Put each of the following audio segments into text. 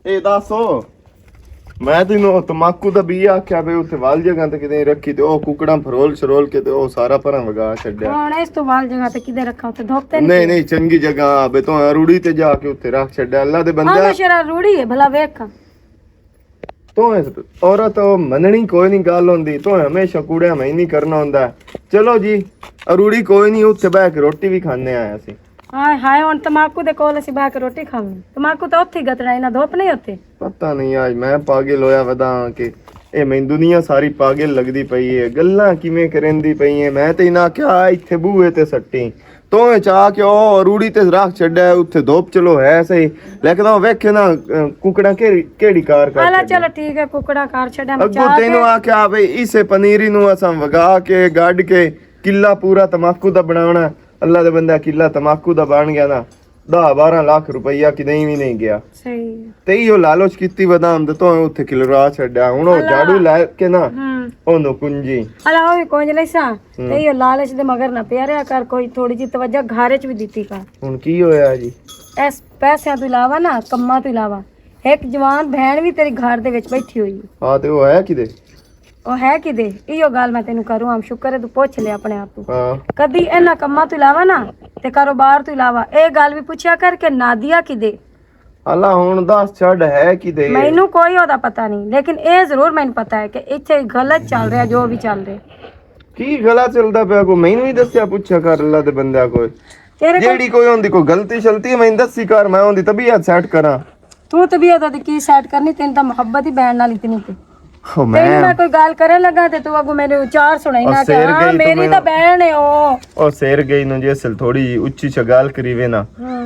ਇਹ ਦੱਸੋ ਮੈਂ ਤੈਨੂੰ ਤਮਾਕੂ ਦਾ ਬੀਜ ਆਖਿਆ ਬਈ ਉੱਥੇ ਵਾਲ ਜਗ੍ਹਾ ਤੇ ਕਿਤੇ ਰੱਖੀ ਤੇ ਉਹ ਕੁਕੜਾਂ ਫਰੋਲ ਸ਼ਰੋਲ ਕੇ ਤੇ ਉਹ ਸਾਰਾ ਭਰਾਂ ਵਗਾ ਛੱਡਿਆ। ਹੁਣ ਇਸ ਤੋਂ ਵਾਲ ਜਗ੍ਹਾ ਤੇ ਕਿਤੇ ਰੱਖਾ ਉੱਥੇ ਧੋਪਤੇ ਨਹੀਂ ਨਹੀਂ ਚੰਗੀ ਜਗ੍ਹਾ ਬਈ ਤੂੰ ਰੂੜੀ ਤੇ ਜਾ ਕੇ ਉੱਥੇ ਰੱਖ ਛੱਡਿਆ। ਅੱਲਾ ਦੇ ਬੰਦੇ ਹਾਂ ਸ਼ਰਾ ਰੂੜੀ ਹੈ ਭਲਾ ਵੇਖ ਤੂੰ ਔਰਤ ਮੰਨਣੀ ਕੋਈ ਨਹੀਂ ਗੱਲ ਹੁੰਦੀ ਤੂੰ ਹਮੇਸ਼ਾ ਕੂੜਿਆਂ ਮੈਂ ਨਹੀਂ ਕਰਨਾ ਹੁੰਦਾ। ਚਲੋ ਜੀ ਰੂੜੀ ਕੋਈ ਨਹੀਂ ਉੱਥੇ ਬਹਿ ਕੇ ਰੋਟੀ ਵੀ ਖਾਣੇ ਆਇਆ ਸੀ। ਹਾਏ ਹਾਏ ਹੁਣ ਤਮਾਕੂ ਦੇ ਕੋਲ ਅਸੀਂ ਬਹਿ ਕੇ ਰੋਟੀ ਖਾਵਾਂਗੇ। ਤਮਾਕੂ ਤਾਂ ਉੱਥੇ ਗਤਣਾ ਇਹਨਾਂ ਧੋਪ ਨਹੀਂ ਉੱਥੇ। ਪਤਾ ਨਹੀਂ ਅੱਜ ਮੈਂ ਪਾਗਲ ਹੋਇਆ ਵਦਾ ਕਿ ਇਹ ਮੈਨੂੰ ਦੁਨੀਆ ਸਾਰੀ ਪਾਗਲ ਲੱਗਦੀ ਪਈ ਹੈ। ਗੱਲਾਂ ਕਿਵੇਂ ਕਰਨਦੀ ਪਈ ਹੈ। ਮੈਂ ਤੇ ਨਾ ਕਿਹਾ ਇੱਥੇ ਬੂਹੇ ਤੇ ਸੱਟੀ ਤੂੰ ਚਾਹ ਕੇ ਉਹ ਰੂੜੀ ਤੇ ਰੱਖ ਛੱਡਿਆ ਉੱਥੇ ਧੋਪ ਚਲੋ ਹੈ ਸਹੀ ਲੇਕਿਨ ਉਹ ਵੇਖੇ ਨਾ ਕੁਕੜਾ ਕਿਹੜੀ ਕਾਰ ਕਰ ਹਾਲਾ ਚਲੋ ਠੀਕ ਹੈ ਕੁਕੜਾ ਕਾਰ ਛੱਡਾਂ ਅੱਗੋਂ ਤੈਨੂੰ ਆਖਿਆ ਬਈ ਇਸੇ ਪਨੀਰੀ ਨੂੰ ਅਸਾਂ ਵਗਾ ਕੇ ਗੱਡ ਕੇ ਕਿੱਲਾ ਪੂਰਾ ਤਮਾਕੂ ਦਾ ਬਣਾਉਣਾ। ਅੱਲਾ ਦੇ ਬੰਦਾ ਕਿੱਲਾ ਤਮਾਕੂ ਦਾ ਬਣ ਗਿਆ ਨਾ 10-12 ਲੱਖ ਰੁਪਈਆ ਕਿਤੇ ਵੀ ਨਹੀਂ ਗਿਆ। ਸਹੀ ਤੇ ਉਹ ਲਾਲਚ ਕੀਤੀ ਵਦਾਮ ਤੇ ਤੂੰ ਉੱਥੇ ਕਿਲਰਾ ਛੱਡਿਆ। ਹੁਣ ਉਹ ਝਾੜੂ ਲੈ ਕੇ ਨਾ ਉਹਨੂੰ ਕੁੰਜੀ ਹਲਾ ਉਹ ਵੀ ਕੁੰਜ ਲੈਸਾ ਤੇ ਉਹ ਲਾਲਚ ਦੇ ਮਗਰ ਨਾ ਪਿਆਰਿਆ ਕਰ ਕੋਈ ਥੋੜੀ ਜਿਹੀ ਤਵੱਜਾ ਘਾਰੇ ਚ ਵੀ ਦਿੱਤੀ ਕਰ। ਹੁਣ ਕੀ ਹੋਇਆ ਜੀ ਇਸ ਪੈਸਿਆਂ ਤੋਂ ਇਲਾਵਾ ਨਾ ਕੰਮਾਂ ਤੋਂ ਇਲਾਵਾ ਇੱਕ ਜਵਾਨ ਭੈਣ ਵੀ ਤੇਰੀ ਘਰ ਦੇ ਵਿੱਚ ਬੈਠੀ ਹੋਈ ਹੈ। ਹਾਂ ਤੇ ਉਹ ਹੈ ਕਿਦੇ ਉਹ ਹੈ ਕਿਦੇ ਇਹੋ ਗੱਲ ਮੈਂ ਤੈਨੂੰ ਕਰੂੰ ਆਮ ਸ਼ੁਕਰ ਹੈ ਤੂੰ ਪੁੱਛ ਲਿਆ ਆਪਣੇ ਆਪ ਤੋਂ। ਹਾਂ ਕਦੀ ਇਹਨਾਂ ਕੰਮਾਂ ਤੋਂ ਇਲਾਵਾ ਨਾ ਤੇ ਕਾਰੋਬਾਰ ਤੋਂ ਇਲਾਵਾ ਇਹ ਗੱਲ ਵੀ ਪੁੱਛਿਆ ਕਰ ਕਿ ਨਾਦੀਆ ਕਿਦੇ। ਅੱਲਾ ਹੁਣ ਦੱਸ ਛੱਡ ਹੈ ਕਿਦੇ। ਮੈਨੂੰ ਕੋਈ ਉਹਦਾ ਪਤਾ ਨਹੀਂ ਲੇਕਿਨ ਇਹ ਜ਼ਰੂਰ ਮੈਨੂੰ ਪਤਾ ਹੈ ਕਿ ਇੱਥੇ ਗਲਤ ਚੱਲ ਰਿਹਾ ਜੋ ਵੀ ਚੱਲ ਰਿਹਾ। ਕੀ ਗਲਾ ਚੱਲਦਾ ਪਿਆ ਕੋ ਮੈਨੂੰ ਵੀ ਦੱਸਿਆ ਪੁੱਛਿਆ ਕਰ ਅੱਲਾ ਦੇ ਬੰਦਿਆ ਕੋਈ ਜਿਹੜੀ ਕੋਈ ਹੁੰਦੀ ਕੋਈ ਗਲਤੀ ਸ਼ਲਤੀ ਮੈਨੂੰ ਦੱਸੀ ਕਰ ਮੈਂ ਹੁੰਦੀ ਤਬੀਅਤ ਸੈੱਟ ਕਰਾਂ। ਤੂੰ ਤਬੀਅਤ ਉਹਦੀ ਕੀ ਸੈੱਟ ਕਰਨੀ ਤੈਨੂੰ ਤਾਂ ਮੁਹੱਬਤ ਹੀ ਬੈਣ ਨਾਲ ਇਤਨੀ ਤੇ ਮੈਂ ਕੋਈ ਗੱਲ ਕਰਨ ਲੱਗਾ ਤੇ ਤੂੰ ਅਗੋ ਮੇਰੇ ਉਚਾਰ ਸੁਣਾਈ ਨਾ ਕਿ ਹਾਂ ਮੇਰੀ ਤਾਂ ਬਹਿਣ ਹੈ ਉਹ ਸਿਰ ਗਈ ਨੂੰ ਜੇ ਅਸਲ ਥੋੜੀ ਉੱਚੀ ਚ ਗੱਲ ਕਰੀਵੇ ਨਾ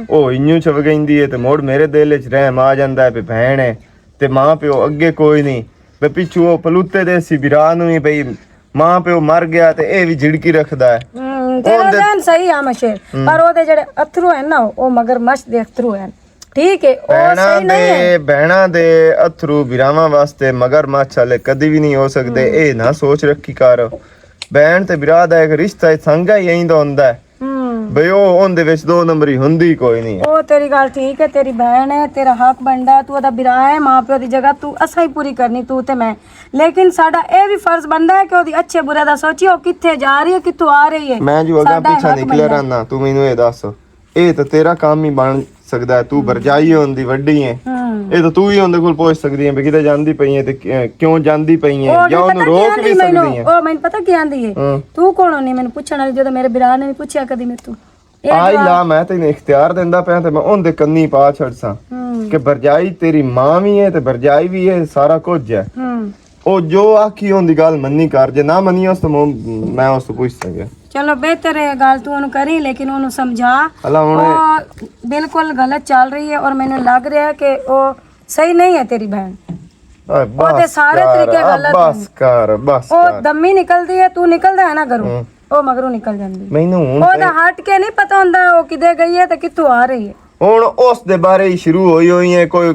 ਉਹ ਇੰਨੂ ਚ ਵਗੈਂਦੀ ਹੈ ਤੇ ਮੋੜ ਮੇਰੇ ਦਿਲ ਚ ਰਹਿਮ ਆ ਜਾਂਦਾ ਹੈ ਵੀ ਭੈਣ ਹੈ ਤੇ ਮਾਂ ਪਿਓ ਅੱਗੇ ਕੋਈ ਨਹੀਂ ਵੀ ਪਿੱਛੂ ਉਹ ਪਲੂਤੇ ਦੇ ਸੀ ਵਿਰਾ ਨੂੰ ਹੀ ਬਈ ਮਾਂ ਪਿਓ ਮਰ ਗਿਆ ਤੇ ਇਹ ਵੀ ਝਿੜਕੀ ਰੱਖਦਾ ਹੈ। ਤੇਰਾ ਜਾਨ ਸਹੀ ਆ ਮਸ਼ੇ ਪਰ ਉਹਦੇ ਜਿਹੜੇ ਅਥਰੂ ਹਨ ਨਾ ਉਹ ਮਗਰਮੱਛ ਦੇ ਅਥਰੂ ਹਨ। ਠੀਕ ਹੈ ਉਹ ਸਹੀ ਨਹੀਂ ਹੈ। ਬਹਿਣਾ ਦੇ ਅਥਰੂ ਵਿਰਾਵਾਂ ਵਾਸਤੇ ਮਗਰਮੱਛ ਵਾਲੇ ਕਦੀ ਵੀ ਨਹੀਂ ਹੋ ਸਕਦੇ। ਇਹ ਨਾ ਸੋਚ ਰੱਖੀ ਕਰ ਬਹਿਣ ਤੇ ਵਿਰਾ ਦਾ ਇੱਕ ਰਿਸ਼ਤਾ ਸੰਗਾ ਹੀ ਇੰਦਾ ਹੁੰਦਾ ਹੈ ਬਈ ਉਹ ਉਹਦੇ ਵਿੱਚ ਦੋ ਨੰਬਰੀ ਹੁੰਦੀ ਕੋਈ ਨਹੀਂ। ਉਹ ਤੇਰੀ ਗੱਲ ਠੀਕ ਹੈ ਤੇਰੀ ਭੈਣ ਹੈ ਤੇਰਾ ਹੱਕ ਬਣਦਾ ਤੂੰ ਉਹਦਾ ਵਿਰਾ ਹੈ ਮਾਂ ਪਿਓ ਦੀ ਜਗ੍ਹਾ ਤੂੰ ਅਸਾਂ ਹੀ ਪੂਰੀ ਕਰਨੀ ਤੂੰ ਤੇ ਮੈਂ। ਲੇਕਿਨ ਸਾਡਾ ਇਹ ਵੀ ਫਰਜ਼ ਬਣਦਾ ਹੈ ਕਿ ਉਹਦੀ ਅੱਛੇ ਬੁਰੇ ਦਾ ਸੋਚੀ ਉਹ ਕਿੱਥੇ ਜਾ ਰਹੀ ਹੈ ਕਿੱਥੋਂ ਆ ਰਹੀ ਹੈ। ਮੈਂ ਜੋ ਅਗਾ ਪਿੱਛਾ ਨਿਕਲਿਆ ਰਹਿਣਾ ਤੂੰ ਮੈਨੂੰ ਇਹ ਦੱਸ ਇਹ ਤਾਂ ਤੇਰਾ ਕੰਮ ਹੀ ਬਣ ਸਕਦਾ ਹੈ। ਤੂੰ ਵਰਜਾਈ ਹੁੰਦੀ ਵੱਡੀ ਹੈ ਇਹ ਤਾਂ ਤੂੰ ਹੀ ਉਹਦੇ ਕੋਲ ਪੁੱਛ ਸਕਦੀ ਹੈ ਵੀ ਕਿਤੇ ਜਾਂਦੀ ਪਈ ਹੈ ਤੇ ਕਿਉਂ ਜਾਂਦੀ ਪਈ ਹੈ ਜਾਂ ਉਹਨੂੰ ਰੋਕ ਵੀ ਸਕਦੀ ਹੈ। ਉਹ ਮੈਨੂੰ ਪਤਾ ਕੀ ਆਂਦੀ ਹੈ ਤੂੰ ਕੌਣ ਨਹੀਂ ਮੈਨੂੰ ਪੁੱਛਣ ਵਾਲੀ ਜਦੋਂ ਮੇਰੇ ਵਿਰਾ ਨੇ ਵੀ ਪੁੱਛਿਆ ਕਦੀ ਮੇਰੇ ਤੋਂ ਆਈ ਲਾ ਮੈਂ ਤੈਨੂੰ ਇਖਤਿਆਰ ਦਿੰਦਾ ਪਿਆ ਤੇ ਮੈਂ ਉਹਦੇ ਕੰਨੀ ਪਾ ਛੱਡਸਾਂ ਕਿ ਵਰਜਾਈ ਤੇਰੀ ਮਾਂ ਵੀ ਹੈ ਤੇ ਵਰਜਾਈ ਵੀ ਹੈ ਸਾਰਾ ਕੁਝ ਹੈ। ਉਹ ਜੋ ਆਖੀ ਹੁੰਦੀ ਗੱਲ ਮੰਨੀ ਕਰ ਜੇ ਨਾ ਮੰਨੀ ਉਸ ਤੋਂ ਮੈਂ ਉਸ ਤੋਂ ਪੁੱਛ ਸਕਿਆ। ਚਲੋ ਬਿਹਤਰ ਹੈ ਗੱਲ ਤੂੰ ਉਹਨੂੰ ਕਰੀ ਲੇਕਿਨ ਉਹਨੂੰ ਸਮਝਾ ਉਹ ਬਿਲਕੁਲ ਗਲਤ ਚੱਲ ਰਹੀ ਹੈ ਔਰ ਮੈਨੂੰ ਲੱਗ ਰਿਹਾ ਕਿ ਉਹ ਸਹੀ ਨਹੀਂ ਹੈ ਤੇਰੀ ਭੈਣ। ਉਹਦੇ ਸਾਰੇ ਤਰੀਕੇ ਗਲਤ ਬਸ ਕਰ ਬਸ ਉਹ ਦਮੀ ਨਿਕਲਦੀ ਹੈ ਤੂੰ ਨਿਕਲਦਾ ਹੈ ਨਾ ਘਰੋਂ ਉਹ ਮਗਰੋਂ ਨਿਕਲ ਜਾਂਦੀ ਮੈਨੂੰ ਉਹਦਾ ਹਟ ਕੇ ਨਹੀਂ ਪਤਾ ਹੁੰਦਾ ਉਹ ਕਿਦੇ ਗਈ ਹੈ ਤੇ ਕਿੱਥੋਂ ਆ ਰਹੀ ਹੈ। ਹੁਣ ਉਸ ਦੇ ਬਾਰੇ ਹੀ ਸ਼ੁਰੂ ਹੋਈ ਹੈ ਕੋਈ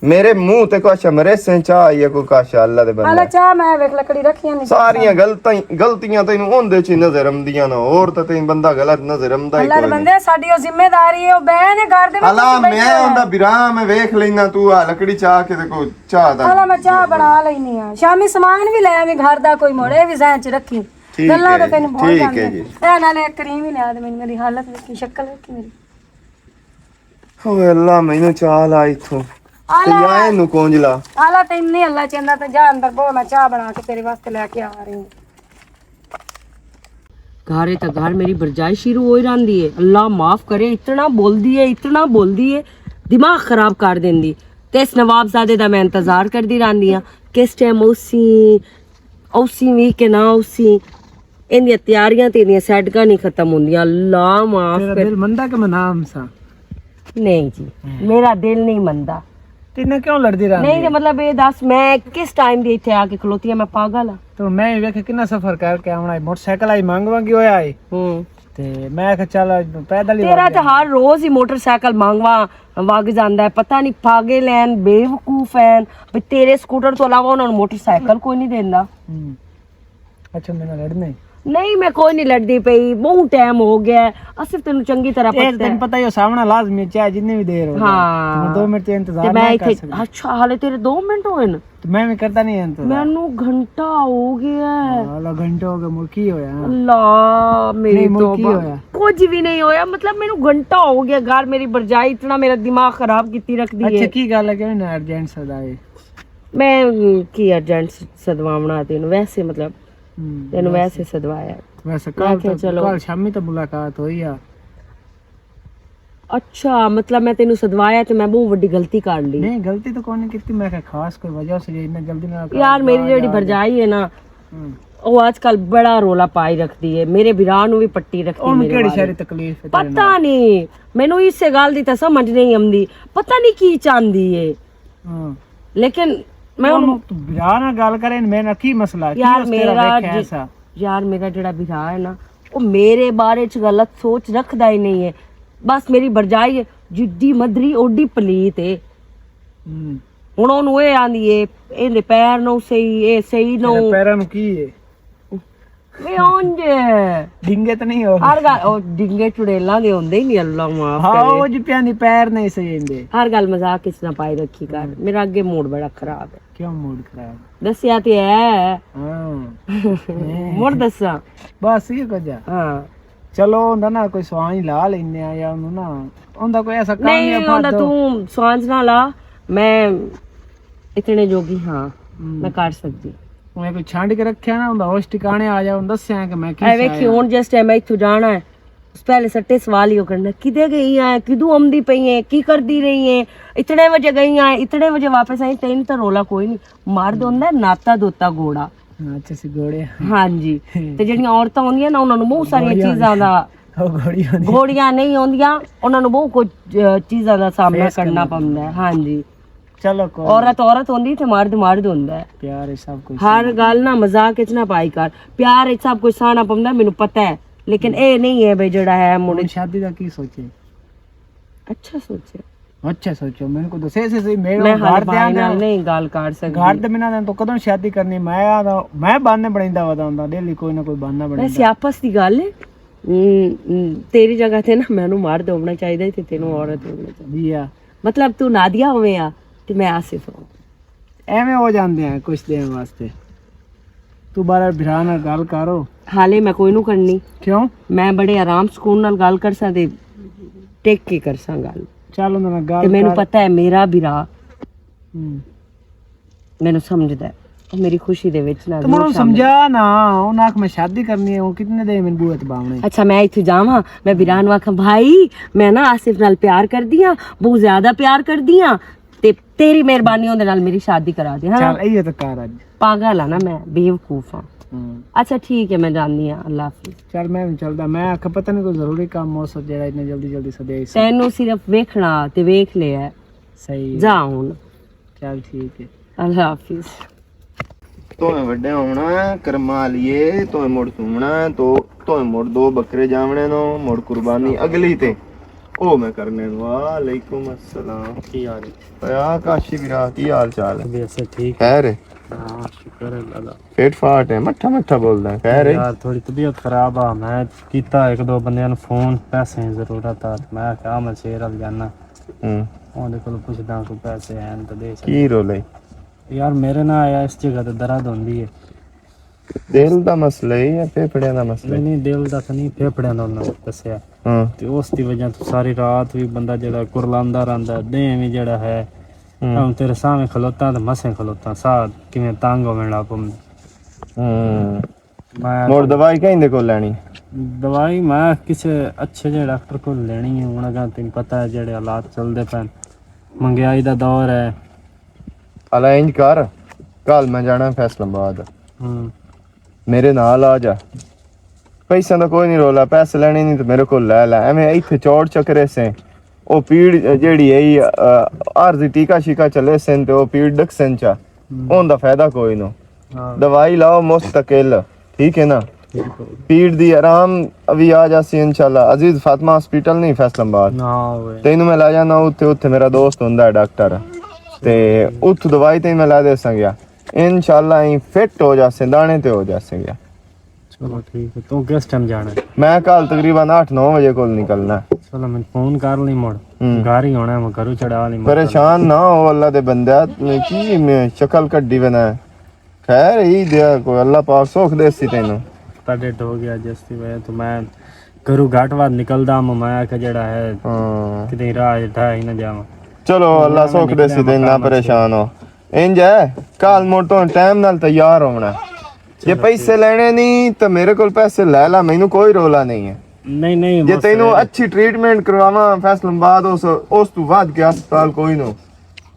ਮੇਰੇ ਮੂੰਹ ਤੇ ਕੁਛ ਮਰੇਸੇ ਚਾਹ ਇਹ ਕੋਈ ਕਾਸ਼ਾ ਅੱਲਾ ਦੇ ਬੰਦੇ ਹਾਲਾ ਚਾਹ ਮੈਂ ਵੇਖ ਲੱਕੜੀ ਰੱਖੀਆਂ ਨੇ ਸਾਰੀਆਂ ਗਲਤੀਆਂ ਤੈਨੂੰ ਉਹਦੇ ਚ ਨਜ਼ਰ ਆਉਂਦੀਆਂ ਨਾ ਹੋਰ ਤਾਂ ਤੈਨੂੰ ਬੰਦਾ ਗਲਤ ਨਜ਼ਰ ਆਉਂਦਾ ਹੀ ਕੋਈ ਅੱਲਾ ਦੇ ਬੰਦੇ ਸਾਡੀ ਉਹ ਜ਼ਿੰਮੇਵਾਰੀ ਹੈ ਉਹ ਬਹਿਣ ਹੈ ਘਰ ਦੇ ਵਿੱਚ ਹਾਲਾ ਮੈਂ ਉਹਦਾ ਵਿਰਾਹ ਮੈਂ ਵੇਖ ਲੈਣਾ ਤੂੰ ਆ ਲੱਕੜੀ ਚਾਹ ਕੇ ਤੇ ਕੋਈ ਚਾਹ ਦਾ ਹਾਲਾ ਮੈਂ ਚਾਹ ਬਣਾ ਲੈਣੀ ਆ ਸ਼ਾਮੀ ਸਮਾਨ ਵੀ ਲੈ ਆਵੀਂ ਘਰ ਦਾ ਕੋਈ ਮੋੜੇ ਵੀ ਜ਼ਹਿਨ ਚ ਰੱਖੀ ਗੱਲਾਂ ਤਾਂ ਤੈਨੂੰ ਬਹੁਤ ਜਾਂਦੀਆਂ ਇਹ ਨਾਲੇ ਕਰੀਮ ਵੀ ਲਿਆ ਦੇ ਮੈਨੂੰ ਮੇਰੀ ਹਾਲਤ ਵੇਖੀ ਸ਼ਕਲ ਵੇਖੀ ਮੇਰੀ ਓਏ ਅੱਲਾ ਮੈਨੂੰ ਚਾਹ ਲਾ ਇੱਥੋਂ ਤੇ ਯਾ ਇਹਨੂੰ ਕੋਂਜਲਾ ਹਾਲਾ ਤੈਨੂੰ ਨਹੀਂ ਅੱਲਾ ਚੰਦਾ ਤੇ ਜਾ ਅੰਦਰ ਬੋ ਮੈਂ ਚਾਹ ਬਣਾ ਕੇ ਤੇਰੇ ਵਾਸਤੇ ਲੈ ਕੇ ਆ ਰਹੀ ਹਾਂ। घरे तक घर मेरी बरजाई शुरू हो रही है। अल्लाह माफ करे इतना बोलती है दिमाग खराब कर देंदी। किस नवाबजादे दा मैं इंतजार करती रही हाँ किस टाइम उसी भी के ना उसी इन तैयारियां ते इन सैडका नहीं खत्म होंदियां। अल्लाह माफ कर। दिल मंदा के मनाम सा नहीं जी मेरा दिल नहीं मंदा तिने क्यों लड़दी रही नहीं मतलब ये दस मैं किस टाइम दी इत्थे आके खलोती मैं पागल हाँ तो मैं वेखे कितना सफर करके आना मोटरसाइकिल आई मांग मांगी होया है ते मैं कहा चल पैदल ही तेरा तो हर रोज ही मोटरसाइकिल मांगवा वग जांदा है पता नहीं पागल हैं बेवकूफ हैं भी तेरे स्कूटर तो अलावा उन्होंने मोटरसाइकिल कोई नहीं देंदा। अच्छा मैंने लड़ना ਨਹੀਂ ਮੈਂ ਕੋਈ ਨਹੀਂ ਲੜਦੀ ਪਈ, ਬਹੁਤ ਟਾਈਮ ਹੋ ਗਿਆ, ਅਸਿਫ ਤੈਨੂੰ ਚੰਗੀ ਤਰ੍ਹਾਂ ਇੱਕ ਪਤਾ ਦਿਨ ਪਤਾ ਹੀ ਉਹ ਸਾਹਮਣਾ ਲਾਜ਼ਮੀ ਹੈ, ਚਾਹੇ ਜਿੰਨੀ ਵੀ ਦੇਰ ਹੋ ਹਾਂ 2 ਮਿੰਟ ਤੇ ਤੇ ਇੰਤਜ਼ਾਰ ਮੈਂ ਨਹੀਂ ਕਰ ਇੱਥੇ ਸਕਦਾ। ਅੱਛਾ ਹਾਲੇ ਤੇਰੇ 2 ਮਿੰਟ ਹੋਏ ਨੇ, ਤੇ ਮੈਂ ਵੀ ਕਰਦਾ ਨਹੀਂ ਇੰਤਜ਼ਾਰ। ਮੈਨੂੰ ਘੰਟਾ ਹੋ ਗਿਆ ਹੈ। ਹਾਲਾ ਘੰਟਾ ਹੋ ਗਿਆ, ਮੁੜ ਕੀ ਹੋਇਆ? ਅੱਲਾ ਮੇਰੀ ਨਹੀਂ, ਮੁੜ ਕੀ ਤੋਬਾ, ਹੋਇਆ? ਕੁਝ ਵੀ ਨਹੀਂ ਹੋਇਆ, ਮਤਲਬ ਮੈਨੂੰ ਘੰਟਾ ਹੋ ਗਿਆ ਘਰ ਮੇਰੀ ਭਰਜਾਈ ਇਤਨਾ ਮੇਰਾ ਦਿਮਾਗ ਖਰਾਬ ਕੀਤੀ ਰੱਖਦੀ ਅੱਛਾ ਹੈ। ਕੀ ਗੱਲ ਹੈ ਕਿ ਨਾ ਅਰਜੈਂਟ ਸਦਾਏ? ਮੈਂ ਕੀ ਅਰਜੈਂਟ ਸਦਵਾਉਣਾ ਤੈਨੂੰ, ਵੈਸੇ ਮਤਲਬ ਤੈਨੂੰ ਵੈਸੇ ਸਦਵਾਇਆ। ਵੈਸੇ ਮੈਂ ਕਿਹਾ ਚਲੋ। ਕੱਲ ਸ਼ਾਮੀ ਤਾਂ ਮੁਲਾਕਾਤ ਹੋਈ ਆ। ਅੱਛਾ ਮਤਲਬ ਮੈਂ ਤੈਨੂੰ ਸਦਵਾਇਆ ਤੇ ਮੈਂ ਬਹੁਤ ਵੱਡੀ ਗਲਤੀ ਕਰ ਲਈ। ਨਹੀਂ ਗਲਤੀ ਤਾਂ ਕੋਈ ਨਹੀਂ ਕੀਤੀ, ਮੈਂ ਕਿਹਾ ਖਾਸ ਕੋਈ ਵਜ੍ਹਾ ਸੇ ਇੰਨਾ ਜਲਦੀ ਨਾ ਯਾਰ ਮੇਰੀ ਜਿਹੜੀ ਭਰਜਾਈ ਹੈ ਨਾ ਉਹ ਅੱਜ ਕੱਲ ਬੜਾ ਰੋਲਾ ਪਾਈ ਰੱਖਦੀ ਹੈ, ਮੇਰੇ ਵਿਰਾਹ ਨੂੰ ਵੀ ਪੱਟੀ ਰੱਖਦੀ ਉਹਨੂੰ ਮੇਰੇ ਕਿਹੜੀ ਬਾਰੇ। ਸਾਰੀ ਤਕਲੀਫ ਹੈ ਤੇਰੇ ਨਾਲ? ਪਤਾ ਨਹੀਂ ਮੈਨੂੰ ਇਸੇ ਗੱਲ ਦੀ ਤਾਂ ਸਮਝ ਨਹੀਂ ਆਉਂਦੀ, ਪਤਾ ਨਹੀਂ ਕੀ ਚਾਹੁੰਦੀ ਏ, ਹਾਂ ਲੇਕਿਨ ਮੈਂ ਉਹਨੂੰ ਉਹਨੂੰ ਤੂੰ ਵਿਆਹ ਨਾਲ ਗੱਲ ਕਰੇ ਮੇਰੇ ਨਾਲ ਕੀ ਮਸਲਾ ਕੀ ਯਾਰ ਉਸ ਤੇਰਾ ਮੇਰਾ ਵੇਖਿਆ ਐਸਾ? ਯਾਰ ਮੇਰਾ ਜਿਹੜਾ ਵਿਰਾਹ ਹੈ ਨਾ ਉਹ ਮੇਰੇ ਬਾਰੇ ਚ ਗਲਤ ਸੋਚ ਰੱਖਦਾ ਹੀ ਨਹੀਂ ਹੈ, ਬਸ ਮੇਰੀ ਭਰਜਾਈ ਜਿੱਡੀ ਮਧਰੀ ਓਡੀ ਪਲੀਤ ਏ। ਹੁਣ ਉਹਨੂੰ ਇਹ ਆਂਦੀ ਏ ਇਹਦੇ ਪੈਰ ਨੂੰ ਸਹੀ, ਇਹ ਸਹੀ ਨੂੰ ਤੇਰੇ ਪੈਰਾਂ ਨੂੰ ਕੀ ਹੈ? ਵੇ ਉਂਝ ਡਿੰਗੇ ਤਾਂ ਨਹੀਂ ਹੋ? ਹਰ ਗੱਲ ਉਹ ਡਿੰਗੇ ਚੁੜੇਲਾਂ ਦੇ ਹੁੰਦੇ ਹੀ ਨਹੀਂ, ਅੱਲਾ ਮਾਫ ਹਾਂ ਕਰੇ। ਉਹ ਜਿਪਿਆਂ ਦੀ ਪੈਰ ਨਹੀਂ ਸਹੀ ਹੁੰਦੇ। ਹਰ ਗੱਲ ਮਜ਼ਾਕ ਕਿਸ ਨਾ ਪਾਈ ਰੱਖੀ ਕਰ, ਮੇਰਾ ਅੱਗੇ ਮੂਡ ਬੜਾ ਖਰਾਬ ਹੈ। ਕਿਉਂ ਮੂਡ ਖਰਾਬ? ਦੱਸਿਆ ਤੇ ਹੈ ਹਾਂ ਮੁੜ ਦੱਸਾਂ? ਬਸ ਇਹ ਕੁਝ ਆ। ਹਾਂ ਚਲੋ ਹੁੰਦਾ ਨਾ ਕੋਈ ਸਵਾਂ ਹੀ ਲਾ ਲੈਨੇ ਆ ਜਾਂ ਉਹਨੂੰ ਨਾ ਹੁੰਦਾ ਕੋਈ ਐਸਾ ਕੰਮ ਨਹੀਂ ਨਹੀਂ ਹੁੰਦਾ, ਤੂੰ ਸਵਾਂਜ ਨਾ ਲਾ, ਮੈਂ ਇਤਨੇ ਜੋਗੀ ਹਾਂ, ਮੈਂ ਕਰ ਸਕਦੀ। ਮੈਂ ਕੋਈ ਛੱਡ ਕੇ ਰੱਖਿਆ ਨਾ ਹੁੰਦਾ, ਉਸ ਟਿਕਾਣੇ ਆ ਜਾ, ਉਹਨੂੰ ਦੱਸਿਆ ਕਿ ਮੈਂ ਕੀ ਐ ਵੇਖੀ ਹੁਣ ਜਿਸ ਟਾਈਮ ਮੈਂ ਇੱਥੋਂ ਜਾਣਾ ਹੈ ਉਸ ਪਹਿਲੇ ਸੱਟੇ ਸਵਾਲ ਹੀ ਕਰਨਾ, ਕਿਦੇ ਗਈ ਹੈ, ਕਿਦੋਂ ਆਉਂਦੀ ਪਈ ਹੈ, ਕੀ ਕਰਦੀ ਰਹੀ ਹੈ, ਇਤਨੇ ਵਜੇ ਗਈ ਹੈ, ਇਤਨੇ ਵਜੇ ਵਾਪਸ ਆਈ, ਤੈਨੂੰ ਤਾਂ ਰੋਲਾ ਕੋਈ ਨਹੀਂ, ਮਰਦ ਹੁੰਦਾ ਨਾਤਾ ਦੋਤਾ ਗੋੜਾ। ਅੱਛਾ ਸੀ ਗੋੜੇ ਹਾਂਜੀ ਤੇ ਜਿਹੜੀਆਂ ਔਰਤਾਂ ਹੁੰਦੀਆਂ ਨਾ ਉਹਨਾਂ ਨੂੰ ਬਹੁਤ ਸਾਰੀਆਂ ਚੀਜ਼ਾਂ ਦਾ, ਉਹ ਗੋੜੀ ਹੁੰਦੀ ਗੋੜੀਆਂ ਨਹੀਂ ਆਉਂਦੀਆਂ, ਉਹਨਾਂ ਨੂੰ ਬਹੁਤ ਕੁਝ ਚੀਜ਼ਾਂ ਦਾ ਸਾਹਮਣਾ ਕਰਨਾ ਪੈਂਦਾ ਹੈ। ਹਾਂਜੀ ਚਲੋ ਕੋਈ ਔਰਤ ਹੁੰਦੀ ਤੇ ਮਰਦ ਹੁੰਦਾ ਹੈ। ਪਿਆਰ ਹੈ ਸਭ ਕੁਝ। ਹਰ ਗੱਲ ਨਾ ਮਜ਼ਾਕ ਵਿੱਚ ਨਾ ਪਾਈ ਕਰ, ਪਿਆਰ ਵਿੱਚ ਸਭ ਕੁਝ ਸਹਾਣਾ ਪੈਂਦਾ, ਮੈਨੂੰ ਪਤਾ ਹੈ, ਲੇਕਿਨ ਇਹ ਨਹੀਂ ਹੈ ਬਈ ਜਿਹੜਾ ਹੈ ਮੁੰਡੇ। ਹੁਣ ਸ਼ਾਦੀ ਦਾ ਕੀ ਸੋਚੇ? ਅੱਛਾ ਸੋਚਿਆ, ਅੱਛਾ ਸੋਚੋ, ਮੈਨੂੰ ਕੋ ਦੱਸੇ ਸੀ ਮੇਰੇ ਮੈਂ ਘਰ ਹਰ ਦੇ ਭਾਈ ਨਾਲ ਨਹੀਂ ਗੱਲ ਕਰ ਸਕਦੀ। ਘਰ ਦੇ ਬਿਨਾਂ ਤਾਂ ਕਦੋਂ ਸ਼ਾਦੀ ਕਰਨੀ? ਮੈਂ ਬਾਨੇ ਬਣਾਉਂਦਾ ਵਦਾ ਹੁੰਦਾ, ਡੇਲੀ ਕੋਈ ਨਾ ਕੋਈ ਬਾਨਾ ਬਣਾਉਂਦਾ। ਵੈਸੇ ਆਪਸ ਦੀ ਗੱਲ ਹੈ, ਤੇਰੀ ਜਗ੍ਹਾ ਤੇ ਨਾ ਮੈਨੂੰ ਮਰਦ ਹੋਣਾ ਚਾਹੀਦਾ ਤੇ ਤੈਨੂੰ ਔਰਤ ਹੋਣਾ ਚਾਹੀਦੀ। ਜੀ ਆ ਮਤਲਬ ਤੂੰ ਨਾਦੀਆ ਹੋਵੇਂ ਆ ਤੇ ਮੈਂ ਆਸਿਫ ਹਾਂ, ਐਵੇਂ ਹੋ ਜਾਂਦੇ ਆ ਕੁਛ ਦਿਨ ਵਾਸਤੇ। ਤੂੰ ਬਾਰੇ ਭਰਾ ਨਾਲ ਗੱਲ ਕਰੋ। ਹਾਲੇ ਮੈਂ ਕੋਈ ਨੂੰ ਕਰਨੀ, ਕਿਉਂ? ਮੈਂ ਬੜੇ ਆਰਾਮ ਸਕੂਨ ਨਾਲ ਗੱਲ ਕਰ ਸਕਦੇ, ਟੇਕ ਕੇ ਕਰ ਸਾਂ ਗੱਲ, ਚੱਲ ਉਹਨਾਂ ਨਾਲ ਤੇ ਗੱਲ ਮੈਨੂੰ ਪਤਾ ਹੈ ਮੇਰਾ ਵੀਰਾ ਹੂੰ। ਮੈਨੂੰ ਸਮਝਦਾ ਹੈ, ਉਹ ਮੇਰੀ ਖੁਸ਼ੀ ਦੇ ਵਿੱਚ ਨਾ ਤੂੰ ਮੈਨੂੰ ਸਮਝਾ ਨਾ, ਉਹਨਾਂ ਆਖ ਮੈਂ ਸ਼ਾਦੀ ਕਰਨੀ ਹੈ, ਉਹ ਕਿਤਨੇ ਦੇ ਮੈਨੂੰ ਬੂਹੇ ਤੇ ਬਾਵਣੇ। ਅੱਛਾ ਮੈਂ ਇੱਥੇ ਜਾਵਾਂ, ਮੈਂ ਵੀਰਾਂ ਨੂੰ ਆਖਾਂ ਭਾਈ ਮੈਂ ਨਾ ਆਸਿਫ ਨਾਲ ਪਿਆਰ ਕਰਦੀ ਆ, ਬਹੁਤ ਜ਼ਿਆਦਾ ਪਿਆਰ ਕਰਦੀ ਆ, ਤੇ ਤੇਰੀ ਮਿਹਰਬਾਨੀ ਉਹਦੇ ਨਾਲ ਮੇਰੀ ਸ਼ਾਦੀ ਕਰਾ ਦੇ। ਹਾਂ ਚੱਲ ਇਹ ਤਾਂ ਕਰ ਅੱਜ। ਪਾਗਲ ਆ ਨਾ ਮੈਂ, ਬੇਵਕੂਫ ਆ। ਹੂੰ ਅੱਛਾ ਠੀਕ ਹੈ ਮੈਂ ਜਾਣੀ ਆ, ਅੱਲਾ ਹਾਫਿਜ਼। ਚੱਲ ਮੈਂ ਵੀ ਚੱਲਦਾ, ਮੈਂ ਆਖ ਪਤਾ ਨਹੀਂ ਕੋਈ ਜ਼ਰੂਰੀ ਕੰਮ ਹੋ ਸਕਦਾ ਜਿਹੜਾ ਇੰਨੇ ਜਲਦੀ ਸਦੇ ਸੀ। ਤੈਨੂੰ ਸਿਰਫ ਵੇਖਣਾ ਤੇ ਵੇਖ ਲਿਆ, ਸਹੀ ਜਾ ਹੁਣ, ਚੱਲ ਠੀਕ ਹੈ। ਅੱਲਾ ਹਾਫਿਜ਼। ਤੋਏ ਵੱਡੇ ਹੋਣਾ ਕਰਮਾ ਲਈਏ, ਤੋਏ ਮੁੜ ਸੁਮਣਾ, ਤੋਏ ਮੁੜ 2 ਬੱਕਰੇ ਜਾਵਣੇ ਨੂੰ, ਮੁੜ ਕੁਰਬਾਨੀ ਅਗਲੀ ਤੇ ਉਹ ਮੈਂ ਕਰਨੇ ਨੂੰ। ਵਾਲੇਕੁਮ अस्सलाम, ਕੀ ਹਾਲ ਹੈ? ਆ ਕਾਸ਼ੀ ਵੀਰਾ ਕੀ ਹਾਲ ਚਾਲ ਹੈ? ਵੈਸੇ ਠੀਕ ਖੈਰ ਹੈ? ਹਾਂ ਸ਼ੁਕਰ ਹੈ ਅੱਲਾ ਦਾ। ਪੇਟ ਫਾਟ ਹੈ, ਮੱਠਾ ਖੈਰ ਹੈ? ਯਾਰ ਥੋੜੀ ਤਬੀਅਤ ਖਰਾਬ ਆ, ਮੈਂ ਕੀਤਾ 1-2 ਬੰਦਿਆਂ ਨੂੰ ਫੋਨ, ਪੈਸੇ ਦੀ ਜ਼ਰੂਰਤ ਆ, ਮੈਂ ਕਿਹਾ ਮੈਂ ਸ਼ੇਰ ਵੱਲ ਜਾਣਾ, ਉਹਦੇ ਕੋਲ ਪੁੱਛਦਾ ਕੋਈ ਪੈਸੇ ਹਨ ਤਾਂ ਦੇ ਸਕਦਾ। ਕੀ ਰੋਲੇ? ਯਾਰ ਮੇਰੇ ਨਾਲ ਆਇਆ ਇਸ ਜਗ੍ਹਾ ਤੇ ਦਰਦ ਹੁੰਦੀ ਹੈ। ਦਿਲ ਦਾ ਮਸਲਾ ਹੈ ਜਾਂ ਫੇਫੜਿਆਂ ਦਾ ਮਸਲਾ ਹੈ? ਨਹੀਂ ਦਿਲ ਦਾ ਤਾਂ ਨਹੀਂ, ਫੇਫੜਿਆਂ ਦਾ ਉਹਨਾਂ ਨੇ ਦੱਸਿਆ, ਹਾਂ ਤੇ ਉਸ ਦੀ ਵਜ੍ਹਾ ਤੋਂ ਸਾਰੀ ਰਾਤ ਵੀ ਬੰਦਾ ਜਿਹੜਾ ਕੁਰਲਾਉਂਦਾ ਰਹਿੰਦਾ, ਦੇਹ ਵੀ ਜਿਹੜਾ ਹੈ ਹੁਣ ਤੇਰੇ ਸਾਹਮਣੇ ਖਲੋਤਾ ਤੇ ਮਸੇ ਖਲੋਤਾ, ਸਾਹ ਕਿਵੇਂ ਤੰਗ ਹੋਣ ਲੱਗ ਪੈਂਦਾ। ਮੈਂ ਮੋੜ ਦਵਾਈ ਕਹਿੰਦੇ ਕੋਲ ਲੈਣੀ? ਦਵਾਈ ਮੈਂ ਕਿਸੇ ਅੱਛੇ ਜਿਹੇ ਡਾਕਟਰ ਕੋਲ ਲੈਣੀ ਹੈ। ਹੁਣ ਅਗਾਂ ਤੈਨੂੰ ਪਤਾ ਹੈ ਜਿਹੜੇ ਹਾਲਾਤ ਚੱਲਦੇ ਪਏ, ਮਹਿੰਗਾਈ ਦਾ ਦੌਰ ਹੈ। ਅਲਾ ਇੰਜ ਕਰ, ਕੱਲ ਮੈਂ ਜਾਣਾ ਫੈਸਲਾਬਾਦ, ਮੇਰੇ ਨਾਲ ਆ ਜਾ। ਪੈਸਿਆਂ ਦਾ ਕੋਈ ਨਹੀਂ ਰੋਲਾ, ਪੈਸੇ ਲੈਣੇ ਨਹੀਂ ਤੇ ਮੇਰੇ ਕੋਲ ਲੈ ਲੈ, ਐਵੇਂ ਇੱਥੇ ਚੌੜ ਚੱਕਰੇ ਸੇ ਉਹ ਪੀੜ ਜਿਹੜੀ ਹੈ ਆਰਜ਼ੀ ਟੀਕਾ ਸ਼ੀਕਾ ਚੱਲੇ ਸਨ ਤੇ ਉਹ ਪੀੜ ਡਕਸਨ ਚਾ, ਉਹਦਾ ਫਾਇਦਾ ਕੋਈ ਨਾ। ਦਵਾਈ ਲਾਓ ਮੁਸਤਕਿਲ, ਠੀਕ ਹੈ ਨਾ? ਪੀੜ ਦੀ ਆਰਾਮ ਵੀ ਆ ਜਾਸੀ ਇਨਸ਼ਾਅੱਲਾ। ਅਜ਼ੀਜ਼ ਫਾਤਮਾ ਹਸਪੀਟਲ ਨਹੀਂ ਫੈਸਲਾਬਾਦ, ਤੈਨੂੰ ਮੈਂ ਲੈ ਜਾਣਾ ਉੱਥੇ ਮੇਰਾ ਦੋਸਤ ਹੁੰਦਾ ਡਾਕਟਰ, ਤੇ ਉੱਥੋਂ ਦਵਾਈ ਤੇ ਮੈਂ ਲੈ ਦੇ ਸੰਗਿਆ, ਇਨਸ਼ਾਅੱਲਾ ਹੀ ਫਿੱਟ ਹੋ ਜਾਸੇ, ਦਾਣੇ ਤੇ ਹੋ ਜਾਸੇ ਗਿਆ। चलो ठीक है, तू किस टाइम जाना है? मैं कल तकरीबन 8-9 बजे को निकलना है। चलो मैं फोन कर ली मुड़, घर ही होना है, मैं घरों चढ़ा ली। परेशान ना हो अल्लाह दे बंदे, की मैं शक्ल कड्डी बना है। खैर ही दिया कोई, अल्लाह पाक सुख दे सी तेनू। डेट हो गया जिसकी वजह तो मैं घरों घाट बाद निकलदा, मैं आके जड़ा है हाँ किते राह ढा ही ना जावां। चलो अल्लाह सुख दे सी तेनू, ना परेशान हो। इंज है कल मोटो टाइम नाल तैयार होना। जे पैसे लेने नहीं तो मेरे को पैसे ले ला, मैनू कोई रोला नहीं है। नहीं नहीं जे तेनू अच्छी ट्रीटमेंट करवावा फैसलाबाद उस तू बाद के अस्पताल कोई नो,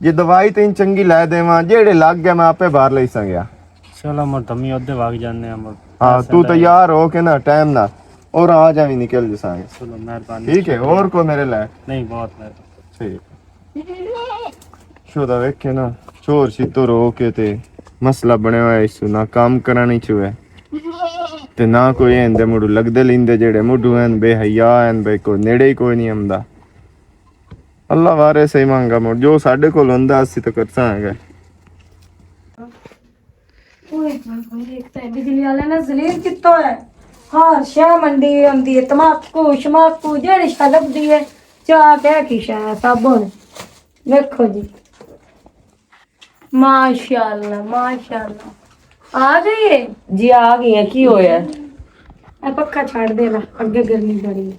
जे दवाई तेन चंगी लै देवा जेड़े लग गया मैं आपे बाहर ले सकिया। चलो मैं तमी ओदे भाग जाने हम। हाँ तू तैयार हो के ना टाइम ना, और आ जा भी निकल जसांगे। चलो मेहरबानी। ठीक है, और को मेरे लाए नहीं बहुत मेहरबानी। ठीक शुदा वेखे ना चोर सीतो रो के ते मसला बने हुआ इस ना काम करानी चुए ते ना कोई इंदे मुड़ू लगदे लिंदे जेड़े मुडू हैं बेहया हैं बे कोई नेड़े ही कोई नहीं आंदा। अल्लाह वारे सही मांगा मुड़ जो साडे कोल हुंदा असी तो करसांगे। ओए एक तो बिजली वाले ने जलील कितो है। हर शह मंडी आंदी है, तमाकू शमाकू जेड़ी शह लभदी है, चाह कह की शह साबुन। देखो जी माशाअल्लाह माशाअल्लाह आ गई है जी आ गई है, की होया? ए पक्का छाड़ दे ला, अगे गर्मी बड़ी है।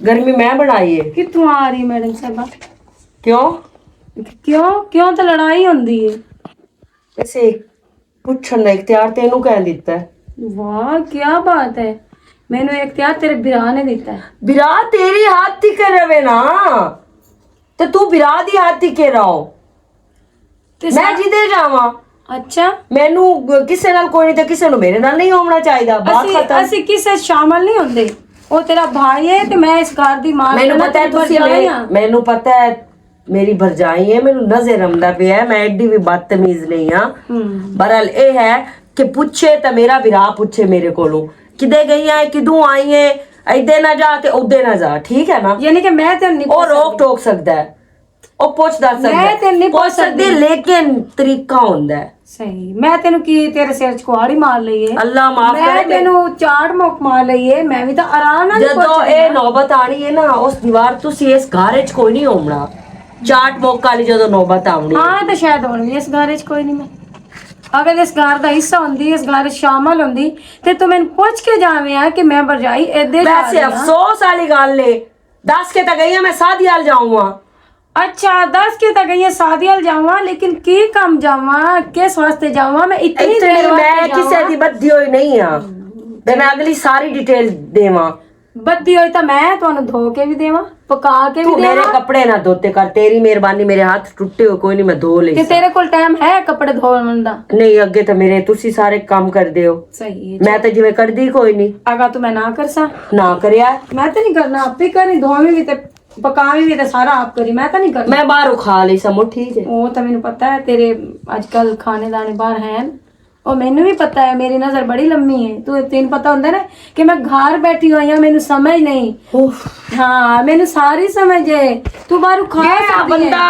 गर्मी मैं बनाई है? कितों आ रही मैडम साहब? क्यों क्यों तो लड़ाई होंदी है। वैसे पुछन दा इख्तियार तेनू कह दिता है? वाह क्या बात है, मैंने इख्तियार तेरे बिरा ने दिता है। बिरा तेरी हाथ थी के रवे ना, ते तू बिरा दी हाथ थी के रहो, मैं जिदे जावा। अच्छा मैनू किसे नाल कोई नहीं ते किसे नु मेरे नाल नहीं होना चाहिदा। बात खत्म। ਅਸੀਂ ਕਿਸੇ शामिल नहीं ਹੁੰਦੇ, ਉਹ ਤੇਰਾ भाई है ते मैं इस घर दी मां। ਮੈਨੂੰ ਪਤਾ ਹੈ ਤੁਸੀਂ ਮੈਨੂੰ ਪਤਾ ਹੈ मेरी भरजाई है, मैनू नजर आंदा पिया है, मैं एडी भी बदतमीज नहीं हां। बहरहाल ए है कि पूछे तो मेरा बिरा पूछे मेरे कोलों किदे गई है किदू आई है, इदे ना जा ते उदे ना जा, ठीक है ना? यानी कि मैं तेन नहीं ओ रोक टोक सकदा है, ओ पूछ दस सकदा है, मैं तेन नहीं पूछ सकदी, लेकिन तरीका होंदा है। सही मैं तेन की तेरे सिर च कुहाड़ी मार लई है, अल्लाह माफ करे, मैं तेनू चाट मुक मार लई है, मैं भी तो आराम नाल जदों ए नौबत आनी है ना उस दीवार तुसी इस घर च कोई नहीं होना। चाट मुक वाली जदों नौबत आनी हाँ तो शायद होनी इस घर च कोई नहीं। मैं अगर इस घर का हिस्सा होंदी, इस घर शामिल होंदी ते तू मैनू पूछ के जावे आ कि मैं भरजाई एदे जा वैसे अफसोस वाली गल है, 10 के तक गई मैं शादी हाल जाऊंगा। अच्छा 10 के तक ये शादी हाल जावा, लेकिन की काम जावा किस वास्ते जावा? मैं इतनी देर मैं किसी दी बद्दी होई नहीं हां ते मैं अगली सारी डिटेल देवां। बद्दी होई तो मैं तुहानू धो के भी देवा, पका के भी तू मेरे देवा। कपड़े ना धोते कर, तेरी मेहरबानी, मेरे हाथ टुटे हुए कोई नहीं, मैं धो ले। ते तेरे कोल टाइम है कपड़े धोने दा? नहीं अगे तो मेरे तुसी सारे काम कर दे हो, सही है मैं तो जिवें करदी कोई नहीं। अगा तू मैं ना कर सा ना करया मैं तो नहीं करना, आप ही करी, धोवी भी ते पकावी भी ते सारा आप करी, मैं तो नहीं करना। मैं बाहरों खा ली समो, ठीक है? वो तो मैंने पता है तेरे आजकल खाने दाने बाहर हैं, और मैनू भी पता है मेरी नजर बड़ी लम्मी है। तू तेन पता होंदा ना कि मैं घर बैठी हुई हूं, मैनू समझ नहीं। हाँ मैनू सारी समझ है, तू बाहर खा सकदी है। बंदा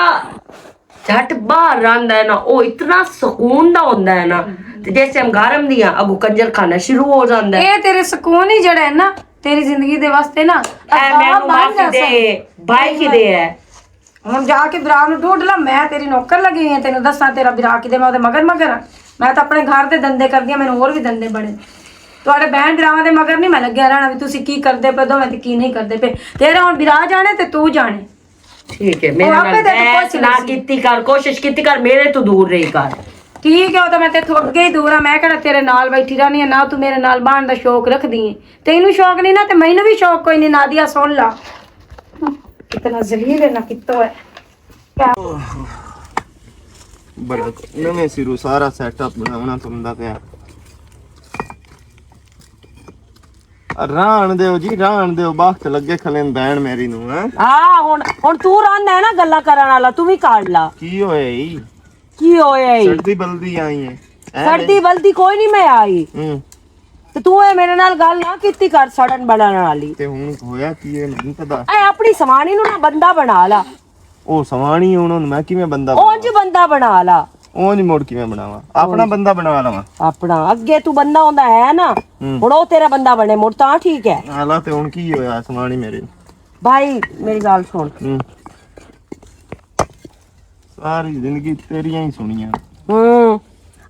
झट बाहर रंदा है ना, ओ इतना सुकून दा होंदा है ना, ते जैसे हम गरम दिया अगू कंजर खाना शुरू हो जांदा है। ये तेरे सुकून ही जड़ा है ना तेरी जिंदगी दे वास्ते ना, मैनू माफी दे भाई की दे है। ਹੁਣ ਜਾ ਕੇ ਬਿਰਾ ਨੂੰ ਢੂੰਡ ਲਾ, ਮੈਂ ਤੇਰੀ ਨੌਕਰ ਲੱਗੀ ਹਾਂ, ਤੈਨੂੰ ਦੱਸਾਂ ਤੇਰਾ ਬਿਰਾ ਕਿਤੇ ਮੈਂ ਉਹਦੇ ਮਗਰ ਮਗਰ ਮੈਂ ਤਾਂ ਆਪਣੇ ਘਰ ਦੇ ਧੰਦੇ ਕਰਦੀ ਆ, ਮੈਨੂੰ ਹੋਰ ਵੀ ਧੰਦੇ ਬੜੇ। ਤੁਹਾਡੇ ਬਹਿਣ ਬਿਰਾਵਾਂ ਦੇ ਮਗਰ ਨਹੀਂ ਮੈਂ ਲੱਗਿਆ ਰਹਿਣਾ ਵੀ ਤੁਸੀਂ ਕੀ ਕਰਦੇ ਪਏ ਦੋਵੇਂ ਤੇ ਕੀ ਨਹੀਂ ਕਰਦੇ ਪਏ। ਤੇਰਾ ਹੁਣ ਬਿਰਾ ਜਾਣੇ ਤੇ ਤੂੰ ਜਾਣੇ, ठीक है? मेरे नाल बहस ना कीती कर, कोशिश कीती कर मेरे तो दूर रही कर, ठीक है? ਉਹ ਤਾਂ ਮੈਂ ਤੇਥੋਂ ਅੱਗੇ ਹੀ ਦੂਰ ਆ, ਮੈਂ ਕਿਹੜਾ ਤੇਰੇ ਨਾਲ ਬੈਠੀ ਰਹਿਣੀ ਆ ਨਾ, ਤੂੰ ਮੇਰੇ ਨਾਲ ਬਾਹਣ ਦਾ ਸ਼ੌਕ ਰੱਖਦੀ ਏ। ਤੈਨੂੰ ਸ਼ੌਕ ਨਹੀਂ ਨਾ ਤੇ ਮੈਨੂੰ ਵੀ ਸ਼ੌਕ ਕੋਈ ਨਹੀਂ। ਨਾਦੀਆ ਸੁਣ ਲਾ कितना जलील है ना कितो है क्या बड़ा नਵੇਂ ਸਿਰੋਂ ਸਾਰਾ ਸੈਟਅਪ ਬਣਾਉਣਾ ਤੁੰਦਾ ਪਿਆ। ਰਾਣ ਦਿਓ ਜੀ ਰਾਣ ਦਿਓ, ਬਾਖਤ ਲੱਗੇ ਖਲੇਨ ਬੈਣ ਮੇਰੀ ਨੂੰ ਹੈ। ਹਾਂ ਹੁਣ ਤੂੰ ਰਹਿੰਦਾ ਹੈ ਨਾ ਗੱਲਾਂ ਕਰਨ ਵਾਲਾ, ਤੂੰ ਵੀ ਕਾੜ ਲਾ। ਕੀ ਹੋਇਆ ਈ? ਕੀ ਹੋਇਆ ਈ? ਸਰਦੀ ਬਲਦੀ ਆਈ ਹੈ। ਸਰਦੀ ਬਲਦੀ ਕੋਈ ਨਹੀਂ ਮੈਂ ਆਈ, ਤੇ ਤੂੰ ਇਹ ਮੇਰੇ ਨਾਲ ਗੱਲ ਨਾ ਕੀਤੀ ਕਰ ਸੜਨ ਬਣਨ ਵਾਲੀ। ਤੇ ਹੁਣ ਹੋਇਆ ਕੀ ਹੈ ਮੈਨੂੰ ਪਤਾ। ਐ ਆਪਣੀ ਸਵਾਣੀ ਨੂੰ ਨਾ ਬੰਦਾ ਬਣਾ ਲਾ। ਉਹ ਸਵਾਣੀ ਹੁਣ ਮੈਂ ਕਿਵੇਂ ਬੰਦਾ ਉਂਝ ਬੰਦਾ ਬਣਾ ਲਾ, ਉਂਝ ਮੁੜ ਕਿਵੇਂ ਬਣਾਵਾਂ? ਆਪਣਾ ਬੰਦਾ ਬਣਾ ਲਵਾਂ। ਆਪਣਾ ਅੱਗੇ ਤੂੰ ਬੰਦਾ ਹੁੰਦਾ ਹੈ ਨਾ, ਹੁਣ ਉਹ ਤੇਰਾ ਬੰਦਾ ਬਣੇ ਮੁੜ ਤਾਂ ਠੀਕ ਹੈ। ਹਾਲਾ ਤੇ ਹੁਣ ਕੀ ਹੋਇਆ ਸਮਾਨ ਹੀ ਮੇਰੇ ਭਾਈ ਮੇਰੀ ਗੱਲ ਸੁਣ, ਸਾਰੀ ਜ਼ਿੰਦਗੀ ਤੇਰੀਆਂ ਹੀ ਸੁਣੀਆਂ।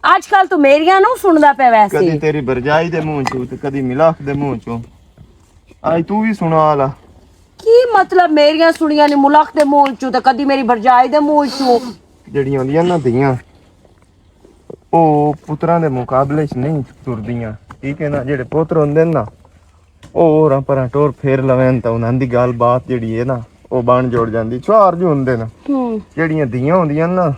ਅੱਜ ਕੱਲ ਤੂੰ ਮੇਰੀਆਂ ਨੂੰ ਸੁਣਦਾ ਪਿਆ ਕਦੀ ਵੈਸੇ। ਤੇਰੀ ਬਰਜਾਈ ਦੇ ਮੂੰਹ ਚੋਂ ਤੇ ਕਦੀ ਮਿਲਾਖ ਦੇ ਮੂੰਹ ਚੋਂ। ਅੱਜ ਤੂੰ ਵੀ ਸੁਣਾ ਲਾ। ਕੀ ਮਤਲਬ ਮੇਰੀਆਂ ਸੁਣੀਆਂ ਨੇ ਮੁਲਕ ਦੇ ਮੂੰਹ ਚੋਂ ਤੇ ਕਦੀ ਮੇਰੀ ਭਰਜਾਈ ਦੇ ਮੂੰਹ ਚੋਂ? ਜਿਹੜੀਆਂ ਹੁੰਦੀਆਂ ਨਾ ਧੀਆਂ, ਉਹ ਪੁੱਤਰਾਂ ਦੇ ਮੁਕਾਬਲੇ 'ਚ ਨਹੀਂ ਤੁਰਦੀਆਂ, ਠੀਕ ਹੈ ਨਾ। ਜਿਹੜੇ ਪੁੱਤਰ ਹੁੰਦੇ ਨੇ ਨਾ, ਉਹ ਹੋਰਾਂ ਪਰਾਂ ਟੋਰ ਫੇਰ ਲਵੈਨ ਤਾਂ ਉਹਨਾਂ ਦੀ ਗੱਲ ਬਾਤ ਜਿਹੜੀ ਹੈ ਨਾ, ਉਹ ਬਣ ਜੋੜ ਜਾਂਦੀ। ਚਾਰ ਜੋ ਹੁੰਦੇ ਨੇ, ਜਿਹੜੀਆਂ ਧੀਆਂ ਹੁੰਦੀਆਂ ਨਾ,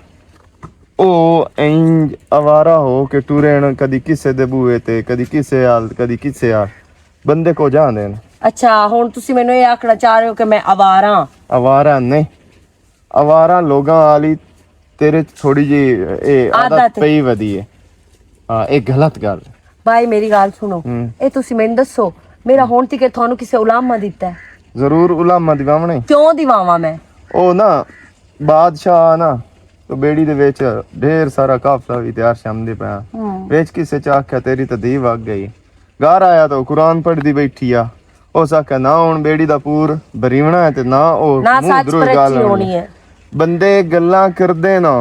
ਉਹ ਇੰਜ ਅਵਾਰਾ ਹੋ ਕੇ ਟੁਰੇਣ, ਕਦੀ ਕਿਸੇ ਦੇ ਬੂਹੇ ਤੇ, ਕਦੀ ਕਿਸੇ ਹਾਲ, ਕਦੀ ਕਿਸੇ ਹਾਲ, ਬੰਦੇ ਕੋ ਜਾਂਦੇ ਨੇ। ਅੱਛਾ, ਹੁਣ ਤੁਸੀਂ ਮੈਨੂੰ ਇਹ ਆਖਣਾ ਚਾਹ ਰਹੇ ਹੋ ਕਿ ਮੈਂ ਅਵਾਰਾ? ਅਵਾਰਾ ਨਹੀਂ, ਅਵਾਰਾ ਲੋਕਾਂ ਵਾਲੀ ਤੇਰੇ ਥੋੜੀ ਜੀ ਇਹ ਆਦਤ ਪਈ ਵਧੀ ਹੈ। ਹਾਂ, ਇਹ ਗਲਤ ਗੱਲ। ਭਾਈ ਮੇਰੀ ਗੱਲ ਸੁਣੋ, ਇਹ ਤੁਸੀਂ ਮੈਨੂੰ ਦੱਸੋ, ਮੇਰਾ ਹੁਣ ਤੱਕ ਤੁਹਾਨੂੰ ਕਿਸੇ ਉਲਾਮਾ ਦਿੱਤਾ ਹੈ? ਜ਼ਰੂਰ ਉਲਾਮਾ ਦਿਵਾਵਣੇ। ਕਿਉਂ ਦਿਵਾਵਾਂ ਮੈਂ? ਉਹ ਨਾ ਬਾਦਸ਼ਾਹ ਨਾ तो बेड़ी दे विच ढेर सारा काफला भी तैयार शामदे पिया। विच किसे च आख्या तेरी तो धी वग गई। घर आया तो कुरान पढ़दी बैठी आ। उस आख्या ना हुण बेड़ी दा पूर बरीवना है ते ना ओ मुंह दरोई गल होनी है। बंदे गल्लां करदे ना,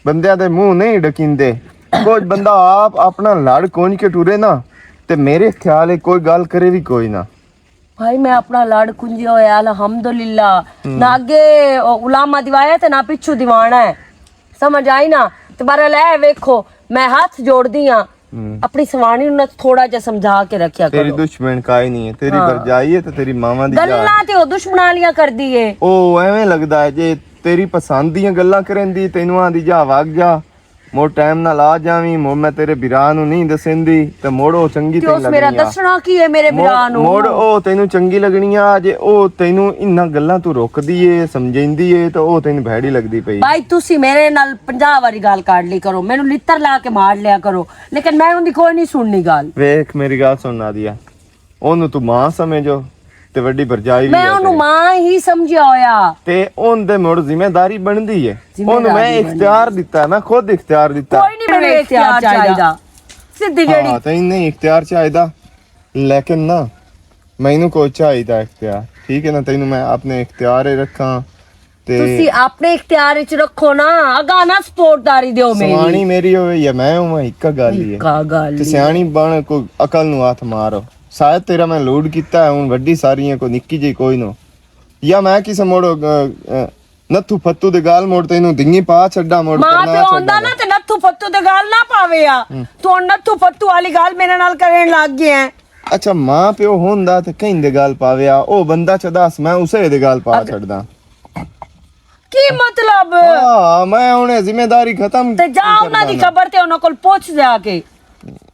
बंदियां दे मुंह नहीं डकिंदे। कुछ बंदा आप अपना लड़ कोंज के टुरे ना ते मेरे ख्याल है कोई गल करे भी कोई ना। भाई मैं अपना लड़ कुंजी होया अल्हम्दुलिल्लाह। ना आगे उलामा दिवाया ते ना पिछू दिवाना है, समझ आई ना। ते बारा ले वेखो मैं हाथ जोड़ दी हां, अपनी सवानी नु थोड़ा जा समझा के रखया करो। तेरी दुश्मन काई नहीं है, तेरी भरजाई है ते तेरी मामा दी गल्लां ते ओ दुश्मनालियां करदी है। ओ एवें लगदा है जे तेरी पसंद दी गल्लां करंदी, तैनू आंदी जा वग जा, मोड़ टाइम ना ला जावी, मोड़ मैं तेरे बिरा नु नहीं दसेंदी ते मोड़ ओ चंगी ते लगनी आ। मेरा दसना की है मेरे बिरा नु? मोड़ ओ तैनू चंगी लगनी आ जे ओ तैनू इन्ना गल्लां तू रोकदी है, समझेंदी है तो ओ तैनू भैड़ी लगदी पई। भाई तुसी मेरे नाल 50 वारी गाल काट ली करो, मेनू लित्तर ला के मार लिया करो, लेकिन मैं उनदी कोई नहीं सुननी गाल। वेख मेरी गाल सुन दिया, ओनू तू मां समझो ते वड्डी भरजाई भी मैं ओनू मां ही समझिया होया ते ओन दे मोड़ जिम्मेदारी बनदी है। ओनू मैं इख्तियार दिता, मैं खुद इख्तियार दिता। कोई नहीं मेरे इख्तियार चाहिदा, सिद्धी जेड़ी हां तैनू नहीं इख्तियार चाहिदा, लेकिन ना मैनू कोई चाहिदा इख्तियार, ठीक है ना। तैनू मैं अपने इख्तियार रखा ते तुसी अपने इख्तियार विच रखो ना, अगा ना सपोर्टदारी दियो मेरी। सवानी मेरी होवे या मैं हूं, इक्का गल ही है। का गल ते सियाणी बन, कोई अकल नु हाथ मारो। शायद तेरा मैं लोड किता है हुन वड्डी सारी है, कोई निक्की जी कोई नो, या मैं किसे मोड़ नत्थू फत्तू दे गाल मोड़ तैनू दिंगी पा छड्डा मोड़ मां पे होंदा ना ते नत्थू फत्तू दे गाल ना पावे आ। तू नत्थू फत्तू वाली गाल मेरे नाल करन लग गया है। अच्छा मां प्यो होंदा ते कहीं दे गाल पावे आ, ओ बंदा चदास मैं उसे दे गाल पा छड्दा की मतलब? हां मैं हुने जिम्मेदारी खत्म ते जा उना दी खबर ते उना कोल पूछ जाके।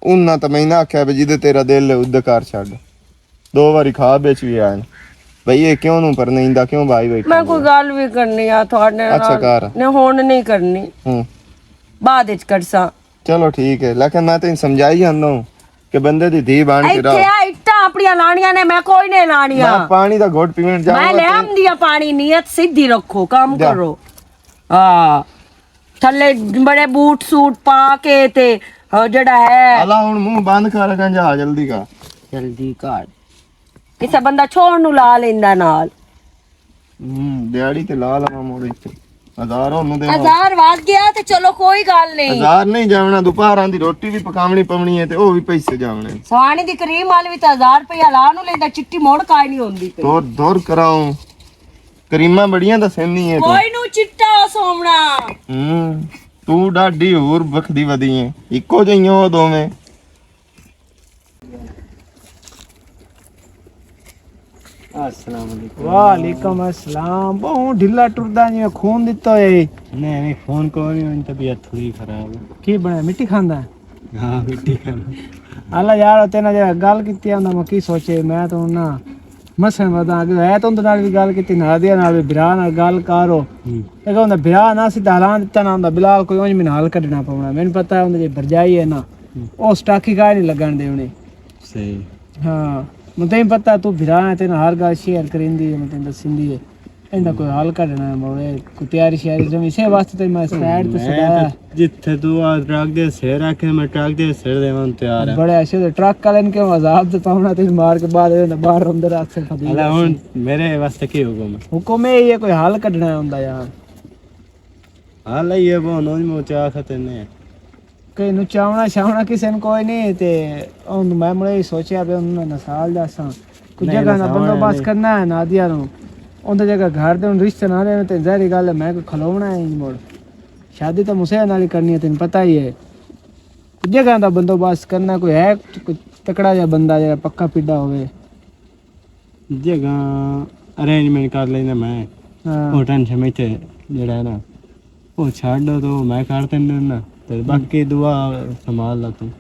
उन्ना तो मैं ना आख्या भी जिदे तेरा दिल उदे कर छड़। 2 बारी खा बेच भी आए भाई, ये क्यों नु पर नहीं दा क्यों भाई बैठा? मैं कोई गल भी करनी आ थोड़े नाल। अच्छा कर ने हुन नहीं करनी, बाद विच करसा। चलो ठीक है, लेकिन मैं तेन समझाई जांदा हूं कि बंदे दी धी बन के रह। इत्थे इट्टा अपनी लाणियां ने, मैं कोई नहीं लाणियां। मैं पानी दा घोट पीवन जाऊंगा। मैं ले आंदी पानी, नियत सीधी रखो, काम करो। हां थल्ले बड़े बूट सूट पा के ते जेड़ा है अला हुन मुंह बंद कर गं जा, जल्दी कर जल्दी कर। किसे बंदा छोड़ नु ला लेंदा नाल। दिहाड़ी ते ला लवा मोड़ इत्थे 1000 ओनु दे। 1000 वाग गया ते चलो कोई गल नहीं। 1000 नहीं जावना, दोपहरां दी रोटी भी पकावनी पवनी है ते ओ भी पैसे जावने। सवानी दी करीम वाली भी 1000 रुपया ला नु लेंदा, चिट्टी मोड़ काई नहीं होंदी पे। दूर दूर कराऊं करीमा बड़ियां दसनी है कोई नु चिट्टा सोमना। तू डाडी होर बखदी वदी है, इको जइयो दोवें। वालेकुम अस्सलाम। बहुत ढिला टुरदा जिवें खून दिता है। नहीं नहीं फोन को नहीं, तबीयत थोड़ी खराब है। की बने मिट्टी खांदा? हां मिट्टी खांदा। अल्लाह यार तेना जे गल कीती आंदा मैं की सोचे, मैं तो ना मसे वदा है तो नाल भी गल कीती, नादिया नाल भी बिरा नाल गल करो। ते कहंदा बिरा ना सीधा हलां दिता ना हुंदा, बिलाल कोई उंज में नाल कढना पवना। मैनू पता है उंदे जे भरजाई है ना, ओ स्टाकी का नहीं लगन देवणे। सही। हां मैं तेन पता तू बिरा है, तेन हर गल शेयर करिंदी है, मैं तेन दसिंदी है। ਇਹਦਾ ਕੋਈ ਹੱਲ ਕੱਢਣਾ ਮੋੜੇ ਕੋਈ ਤਿਆਰੀ ਸ਼ਿਆਰੀ ਜਮੀ ਸੇ ਵਾਸਤੇ ਤੇ ਮੈਂ ਸਾਈਡ ਤੇ ਸੜਾਇਆ ਜਿੱਥੇ ਤੂੰ ਆ ਟਰੱਕ ਦੇ ਸਿਰ ਰੱਖੇ ਮੈਂ ਟਰੱਕ ਦੇ ਸਿਰ ਦੇਵਾਂ ਨੂੰ ਤਿਆਰ ਆ ਬੜੇ ਅੱਛੇ ਤੇ ਟਰੱਕ ਵਾਲੇ ਨੇ ਕਿਉਂ ਅਜ਼ਾਬ ਦਿੱਤਾ ਹੋਣਾ ਤੇ ਮਾਰ ਕੇ ਬਾਹਰ ਅੰਦਰ ਆਸੇ ਖਦੀ ਹਲਾ ਹੁਣ ਮੇਰੇ ਵਾਸਤੇ ਕੀ ਹੁਕਮ ਹੈ ਹੁਕਮ ਇਹ ਹੈ ਕੋਈ ਹੱਲ ਕੱਢਣਾ ਹੁੰਦਾ ਯਾਰ ਹਾਲ ਇਹ ਬੋਨੋ ਮੋ ਚਾਹ ਖਤੇ ਨੇ ਕਈ ਨੂੰ ਚਾਵਣਾ ਕਿਸੇ ਨੂੰ ਕੋਈ ਨਹੀਂ ਤੇ ਉਹਨੂੰ ਮੈਂ ਮੁੜੇ ਸੋਚਿਆ ਵੀ ਉਹਨੂੰ ਨਸਾਲ ਦੱਸਾਂ ਕੁਝ ਜਗ੍ਹਾ ਦਾ ਬੰਦੋਬਸਤ ਕਰਨਾ ਹੈ ਨਾਦੀਆ ਨੂੰ ਉਹਦੇ ਜਗ੍ਹਾ ਘਰ ਦੇ ਹੁਣ ਰਿਸ਼ਤੇ ਨਾ ਲੈਣ ਤੇ ਜ਼ਾਹਰੀ ਗੱਲ ਹੈ ਮੈਂ ਕੋਈ ਖਲੋਣਾ ਹੈ ਮੋੜ ਸ਼ਾਦੀ ਤਾਂ ਮੁਸੇ ਨਾਲ ਹੀ ਕਰਨੀ ਹੈ ਤੈਨੂੰ ਪਤਾ ਹੀ ਹੈ ਕੁਝ ਜਗ੍ਹਾ ਦਾ ਬੰਦੋਬਸਤ ਕਰਨਾ ਕੋਈ ਹੈ ਕੋਈ ਤਕੜਾ ਜਿਹਾ ਬੰਦਾ ਜਿਹੜਾ ਪੱਕਾ ਪਿੱਡਾ ਹੋਵੇ ਜਗ੍ਹਾ ਅਰੇਂਜਮੈਂਟ ਕਰ ਲੈਣਾ ਮੈਂ ਹਾਂ ਉਹ ਟੈਨਸ਼ਨ ਮੈਂ ਤੇ ਜਿਹੜਾ ਹੈ ਨਾ ਉਹ ਛੱਡ ਦੋ ਮੈਂ ਕਰ ਤੈਨੂੰ ਨਾ ਤੇ ਬਾਕੀ ਦੁਆ ਸੰਭਾਲ ਲਾ ਤੂੰ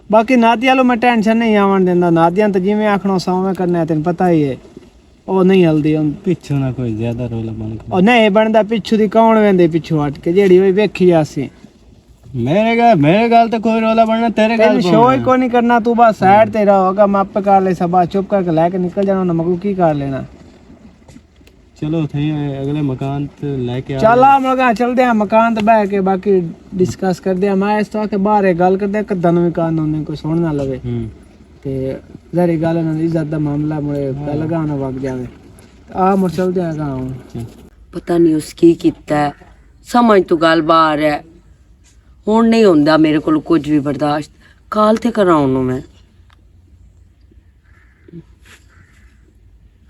ਬਾਕੀ ਨਾਦੀਆ ਲੋ ਮੈਂ ਟੈਨਸ਼ਨ ਨਹੀਂ ਆਵਣ ਦਿੰਦਾ ਨਾਦੀਆ ਤਾਂ ਜਿਵੇਂ ਆਖਣਾ ਸਾਵੇਂ ਕਰਨਾ ਹੈ ਤੈਨੂੰ ਪਤਾ ਹੀ ਹੈ ਉਹ ਨਹੀਂ ਹਲਦੀ ਪਿੱਛੋਂ ਨਾ ਕੋਈ ਜ਼ਿਆਦਾ ਰੋਲਾ ਬਣ ਉਹ ਨਹੀਂ ਬਣਦਾ ਪਿੱਛੂ ਦੀ ਕੌਣ ਵੇਂਦੇ ਪਿੱਛੂ ਹਟ ਕੇ ਜਿਹੜੀ ਉਹ ਵੇਖੀ ਜਾਸੀ ਮੇਰੇ ਗੱਲ ਤੇ ਕੋਈ ਰੋਲਾ ਬਣਨਾ ਤੇਰੇ ਗੱਲ ਤੈਨੂੰ ਸ਼ੋਅ ਹੀ ਕੋਈ ਨਹੀਂ ਕਰਨਾ ਤੂੰ ਬਸ ਸਾਈਡ ਤੇ ਰਹੋਗਾ ਮੈਂ ਆਪੇ ਕਰ ਲੈ ਸਭਾ ਚੁੱਪ ਕਰਕੇ ਲੈ ਕੇ ਨਿਕਲ ਜਾਣਾ ਉਹਨਾਂ ਮਗੂ ਕੀ ਕਰ ਲੈਣਾ ਚਲੋ ਥੇ ਅਗਲੇ ਮਕਾਨ ਤੇ ਲੈ ਕੇ ਚੱਲ ਆ ਮਗਾ ਚਲਦੇ ਆ ਮਕਾਨ ਤੇ ਬਹਿ ਕੇ ਬਾਕੀ ਡਿਸਕਸ ਕਰਦੇ ਆ ਮੈਂ ਇਸ ਤੋਂ ਆ ਕੇ ਬਾਹਰ ਇਹ ਗੱਲ ਕਰਦੇ ਕਦਾਂ ਨੂੰ ਵੀ ਕਾਨ ਉਹਨੇ ਕੋਈ ਸੁਣ ਨਾ ਲਵੇ ਤੇ ਜ਼ਰੀ ਗੱਲ ਇਹਨਾਂ ਦੀ ਇੱਜ਼ਤ ਦਾ ਮਾਮਲਾ ਮੁੜੇ ਲਗਾਉਣਾ ਵਗ ਜਾਵੇ ਆ ਮੁੜ ਚਲਦੇ ਆ ਗਾਉਂ ਪਤਾ ਨਹੀਂ ਉਸ ਕੀ ਕੀਤਾ ਹੈ। ਸਮਝ ਤੋਂ ਗੱਲ ਬਾਹਰ ਹੈ ਹੁਣ ਨਹੀਂ ਹੁੰਦਾ ਮੇਰੇ ਕੋਲ ਕੁਝ ਵੀ ਬਰਦਾਸ਼ਤ ਕਾਲ ਤੇ ਕਰਾਉਣ ਨੂੰ ਮੈਂ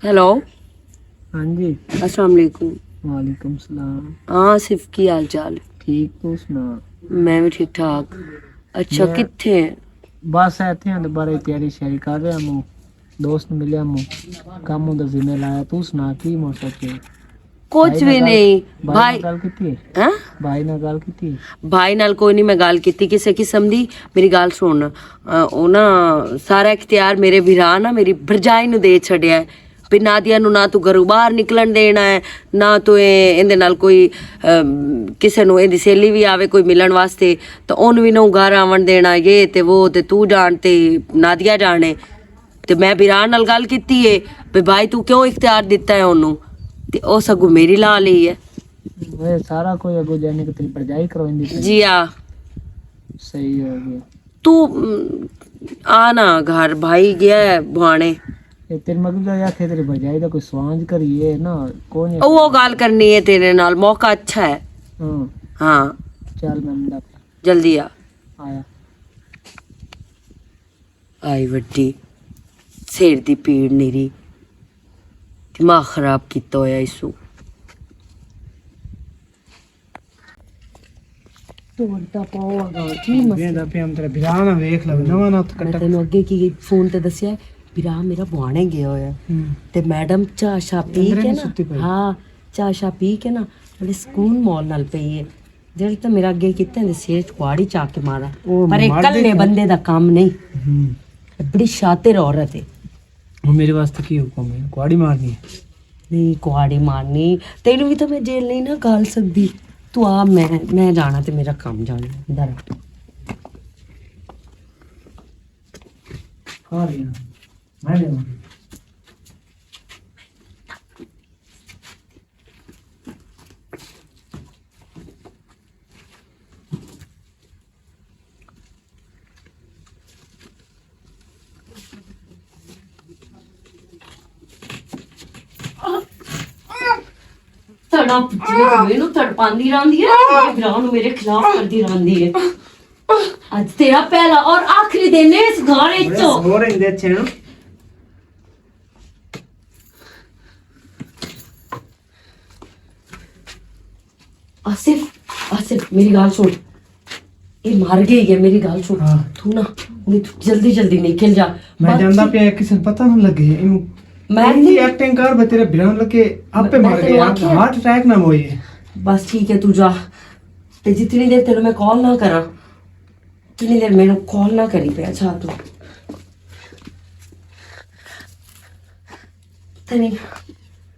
हेलो हाँ जी अस्सलाम वालेकुम। वालेकुम सलाम। हाँ सिर्फ की हाल चाल? ठीक तू सुना? मैं भी ठीक ठाक। अच्छा किथे है? बस ऐथे हैं दोबारा तैयारी शैरी कर रहे हम दोस्त मिले हम काम उधर जिम्मे लाया तू सुना की मौसम के कुछ भी नहीं भाई गल कीती हैं भाई नाल गल कीती भाई नाल कोई नहीं मैं गल कीती किसे किस्म दी मेरी गल सुन ओ ना सारा इख्तियार मेरे वीरा ना मेरी भरजाई नु दे छड़िया है भी नादिया नु ना तू घरों बाहर निकलन देना है ना तो इहदे नाल कोई किसे नु इहदी सहेली भी आवे कोई मिलन वास्ते तो ओनु भी ना घर आवन देना ये ते वो ते तू जान ते नादिया जाने ते मैं वीरा नाल गल कीती है भी भाई तू क्यों इख्तियार दिता है ओनु ते ओ सगु मेरी ला ली है वे सारा कोई अगो जाने के तेरी भरजाई करवांदी जी आ सही हो गया तू आना घर भाई गया है बुआने तेरे मगज या थे तेरी भरजाई दा कोई स्वांज करिए ना कौन वो गल करनी है तेरे नाल मौका अच्छा है हां हाँ चल मैं मुंडा जल्दी आ आया आई वड्डी सिर दी पीड़ निरी दिमाग खराब किया होया इसू तोड़ता पाओगा की वेंदा पे हम तेरा बिरान वेख लव नवा ना मैं तेन अगे की फोन ते दसिया बिरा मेरा बुआने गया होया ते मैडम चाह शा पी के ना हाँ चाह शा पी के ना बड़े सुकून मौल नाल पई है जेल तो मेरा अगे किते ने सेठ कुआड़ी चा के मारा पर एक कल्ले बंदे दा काम नहीं बड़ी शातिर औरत है वो मेरे वास्ते की हुक्म है कुआड़ी मारनी है नहीं कुआड़ी मारनी तेनू भी तो मैं जेल नहीं ना गाल सकदी तू आ मैं जाना ते मेरा काम जाना इधर हाँ मैं ले तड़ा मेनू तड़पांदी रहंदी है मेरे भरा नु मेरे खिलाफ करदी रहंदी है आज तेरा पहला और आखिरी दिन है इस घर विच हो रहे हैं अच्छे ना आसिफ आसिफ मेरी गाल सुन ये मार गई है मेरी गाल सुन हाँ। तू ना जल्दी जल्दी निकल जा मैं जानदा पे किसी पता ना लगे इन मैं इतनी एक्टिंग कर बे तेरे बिरान लगे आपे मैं मर तेरे गए आँखें- हार्ट अटैक ना होई बस ठीक है तू जा ते जितनी देर तेरे मैं कॉल ना करा उतनी देर मेनू कॉल ना करी पे अच्छा तू तनी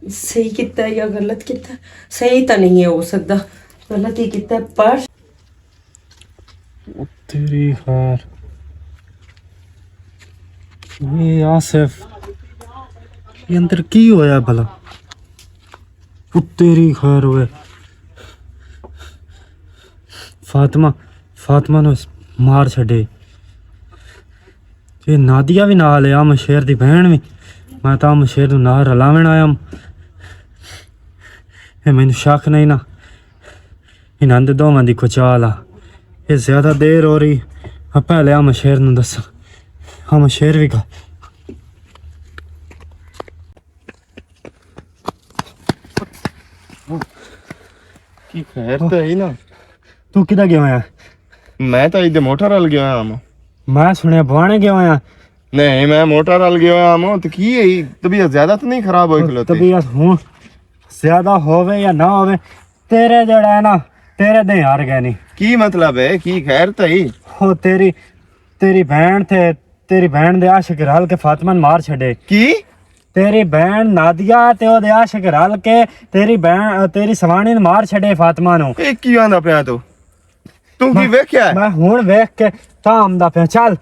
सही कितना या गलत कितना सही तो नहीं है हो सकता गलत ही कितना पर तेरी खैर ये आसिफ ये अंदर की होया भला तेरी खैर होए फातिमा ਨੂੰ ਮਾਰ ਛੱਡੇ ਇਹ ਨਾਦੀਆ ਵੀ ਨਾਲ ਆ ਮਸ਼ੇਰ ਦੀ ਭੈਣ ਵੀ ਮੈਂ ਤਾਂ ਮਸ਼ੇਰ ਨੂੰ ਨਾਲ ਰਲਾਵਣ ਆਇਆ ਇਹ ਮੈਨੂੰ ਸ਼ੱਕ ਨਹੀਂ ਨਾ ਇਹਨਾਂ ਦੇ ਦੋਵਾਂ ਦੀ ਕੁਚਾਲ ਆ ਇਹ ਜ਼ਿਆਦਾ ਦੇਰ ਹੋ ਰਹੀ ਆ ਪਹਿਲੇ ਆ ਮਸ਼ੇਰ ਨੂੰ ਦੱਸ ਆ ਮਸ਼ੇਰ ਵੀ ਕੀ ਖੈਰ ਤਾਂ ਹੈ ਨਾ ਤੂੰ ਕਿੱਦਾਂ ਗਿਆ ਹੋਇਆ ਮੈਂ ਤਾਂ ਇਹਦੇ ਮੋਟਰ ਵੱਲ ਗਿਆ ਆਮ ਮੈਂ ਸੁਣਿਆ ਬਵਾਣੇ ਗਿਆ ਹੋਇਆ ਨਹੀਂ ਮੈਂ ਮੋਟਰ ਵੱਲ ਗਿਆ ਆਮ ਤੇ ਕੀ ਹੈ ਤਬੀਅਤ ਜ਼ਿਆਦਾ ਤਾਂ ਨਹੀਂ ਖਰਾਬ ਹੋਈ ਖਲੋਤੀ ਤਬੀਅਤ ਹੁਣ ਜ਼ਿਆਦਾ ਹੋਵੇ ਜਾਂ ਨਾ ਹੋਵੇ ਤੇਰੇ ਜਿਹੜਾ ਹੈ ਨਾ ਤੇਰੇ ਦੇ ਹਾਰ ਗਏ ਨਹੀਂ ਕੀ ਮਤਲਬ ਹੈ ਕੀ ਖੈਰ ਤਾਂ ਹੀ ਉਹ ਤੇਰੀ ਭੈਣ ਤੇ ਤੇਰੀ ਭੈਣ ਦੇ ਆਸ਼ਿਕ ਰਲ ਕੇ ਫਾਤਿਮਾ ਨੂੰ ਮਾਰ ਛੱਡੇ ਕੀ ਤੇਰੀ ਭੈਣ ਨਾਦੀਆ ਤੇ ਉਹਦੇ ਆਸ਼ਿਕ ਰਲ ਕੇ ਤੇਰੀ ਸਵਾਣੀ ਨੂੰ ਮਾਰ ਛੱਡੇ ਫਾਤਿਮਾ ਨੂੰ ਇਹ ਕੀ ਆਂਦਾ ਪਿਆ ਤੂੰ ਕੀ ਵੇਖਿਆ ਮੈਂ ਹੁਣ ਵੇਖ ਕੇ ਤਾਂ ਆਉਂਦਾ ਪਿਆ ਚੱਲ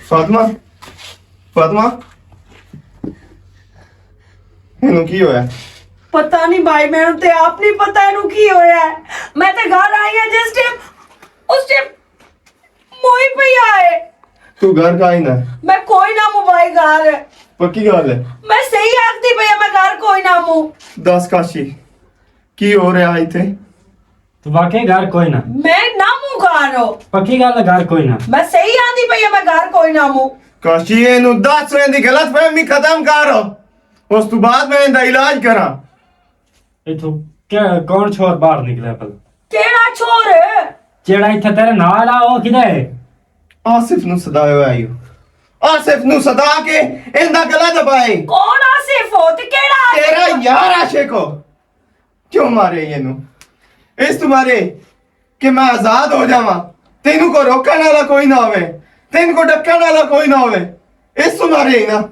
ਫਾਤਿਮਾ ਇਹਨੂੰ ਕੀ ਹੋਇਆ पता नहीं भाई मैंने ते आप नहीं पता इनू की होया है मैं ते घर आई है जिस टाइम उस टाइम मोई पे आए ਤੂੰ ਘਰ का आई ना मैं कोई ना मोबाइल घर है पक्की गल है मैं सही आखती भैया मैं घर कोई ना मु दस काशी की हो रहा इथे ਤੂੰ ਵਾਕਈ ਘਰ ਕੋਈ ਨਾ मैं ना मु घर हो ਪੱਕੀ ਗੱਲ ਹੈ ਘਰ ਕੋਈ ਨਾ मैं सही आती भैया मैं घर कोई ना मु काशी ਇਹਨੂੰ ਦੱਸ ਦੀ ਗਲਤ ਫਹਿਮੀ ਖਤਮ ਕਰ ਉਸ ਤੋਂ ਬਾਅਦ ਮੈਂ ਇਹਦਾ ਇਲਾਜ ਕਰਾਂ ਇਥੋਂ ਕੌਣ ਛੋਰ ਬਾਹਰ ਨਿਕਲਿਆ ਪਲ केड़ा छोर ਜਿਹੜਾ ਇੱਥੇ ਤੇਰੇ ਨਾਲ ਆ ਉਹ ਕਿਹਦਾ ਹੈ ਆਸਿਫ ਨੂੰ ਸਦਾਇਆ ਆਇਓ ਆਸਿਫ ਨੂੰ ਸਦਾ ਕੇ ਇਹਦਾ ਗਲਾ ਦਬਾਏ कौन आसिफ हो ते केड़ा आसिफ? ਤੇਰਾ ਯਾਰ ਆਸ਼ਿਕ ਹੋ ਕਿਉਂ ਮਾਰੇ ਇਹਨੂੰ ਇਸ ਤੁਮਾਰੇ ਕਿ ਮੈਂ ਆਜ਼ਾਦ ਹੋ ਜਾਵਾਂ ਤੈਨੂੰ ਕੋ ਰੋਕਣ ਵਾਲਾ ਕੋਈ ਨਾ ਹੋਵੇ ਤੈਨੂੰ ਕੋ ਡੱਕਣ ਵਾਲਾ ਕੋਈ ਨਾ ਹੋਵੇ ਇਸ ਤੁਮਾਰੇ ਹੀ ਨਾ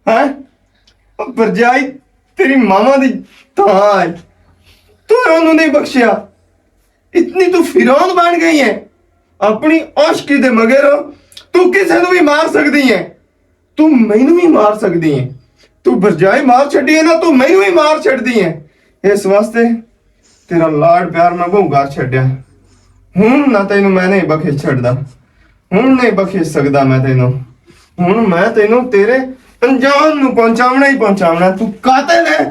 ਹੈ ਪਰਜਾਈ ਤੇਰੀ ਮਾਮਾ ਦੀ ਤਾਂ ਤੂੰ ਉਹਨੂੰ ਨਹੀਂ ਬਖਸ਼ਿਆ ਇਤਨੀ ਤੂੰ ਫਿਰੌਨ ਬਣ ਗਈ ਹੈ ਆਪਣੀ ਆਸ਼ਕੀ ਦੇ ਮਗਰ ਤੂੰ ਕਿਸੇ ਨੂੰ ਵੀ ਮਾਰ ਸਕਦੀ ਹੈ ਤੂੰ ਮੈਨੂੰ ਵੀ ਮਾਰ ਸਕਦੀ ਹੈ ਤੂੰ ਬਰਜਾਈ ਮਾਰ ਛੱਡੀ ਹੈ ਨਾ ਤੂੰ ਮੈਨੂੰ ਵੀ ਮਾਰ ਛੱਡਦੀ ਹੈ ਇਸ ਵਾਸਤੇ ਤੇਰਾ ਲਾਡ ਪਿਆਰ ਮੈਂ ਬਹੁਗਾ ਛੱਡਿਆ ਹੁਣ ਨਾ ਤੈਨੂੰ ਮੈਂ ਨਹੀਂ ਬਖਸ਼ ਛੱਡਦਾ ਹੁਣ ਨਹੀਂ ਬਖਸ਼ ਸਕਦਾ ਮੈਂ ਤੈਨੂੰ ਹੁਣ ਮੈਂ ਤੈਨੂੰ ਤੇਰੇ ਅੰਜਾਮ ਨੂੰ ਪਹੁੰਚਾਉਣਾ ਹੀ ਪਹੁੰਚਾਉਣਾ ਤੂੰ ਕਾਤਲ ਹੈ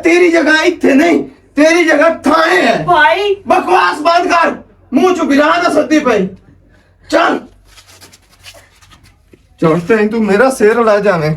ਤੇਰੀ ਜਗ੍ਹਾ ਇੱਥੇ ਨਹੀਂ ਤੇਰੀ ਜਗ੍ਹਾ ਥਾਣੇ ਹੈ भाई बकवास बंद कर मुंह चुप जा ना सकती भाई चल चलते हैं तू मेरा सिर उड़ा जाने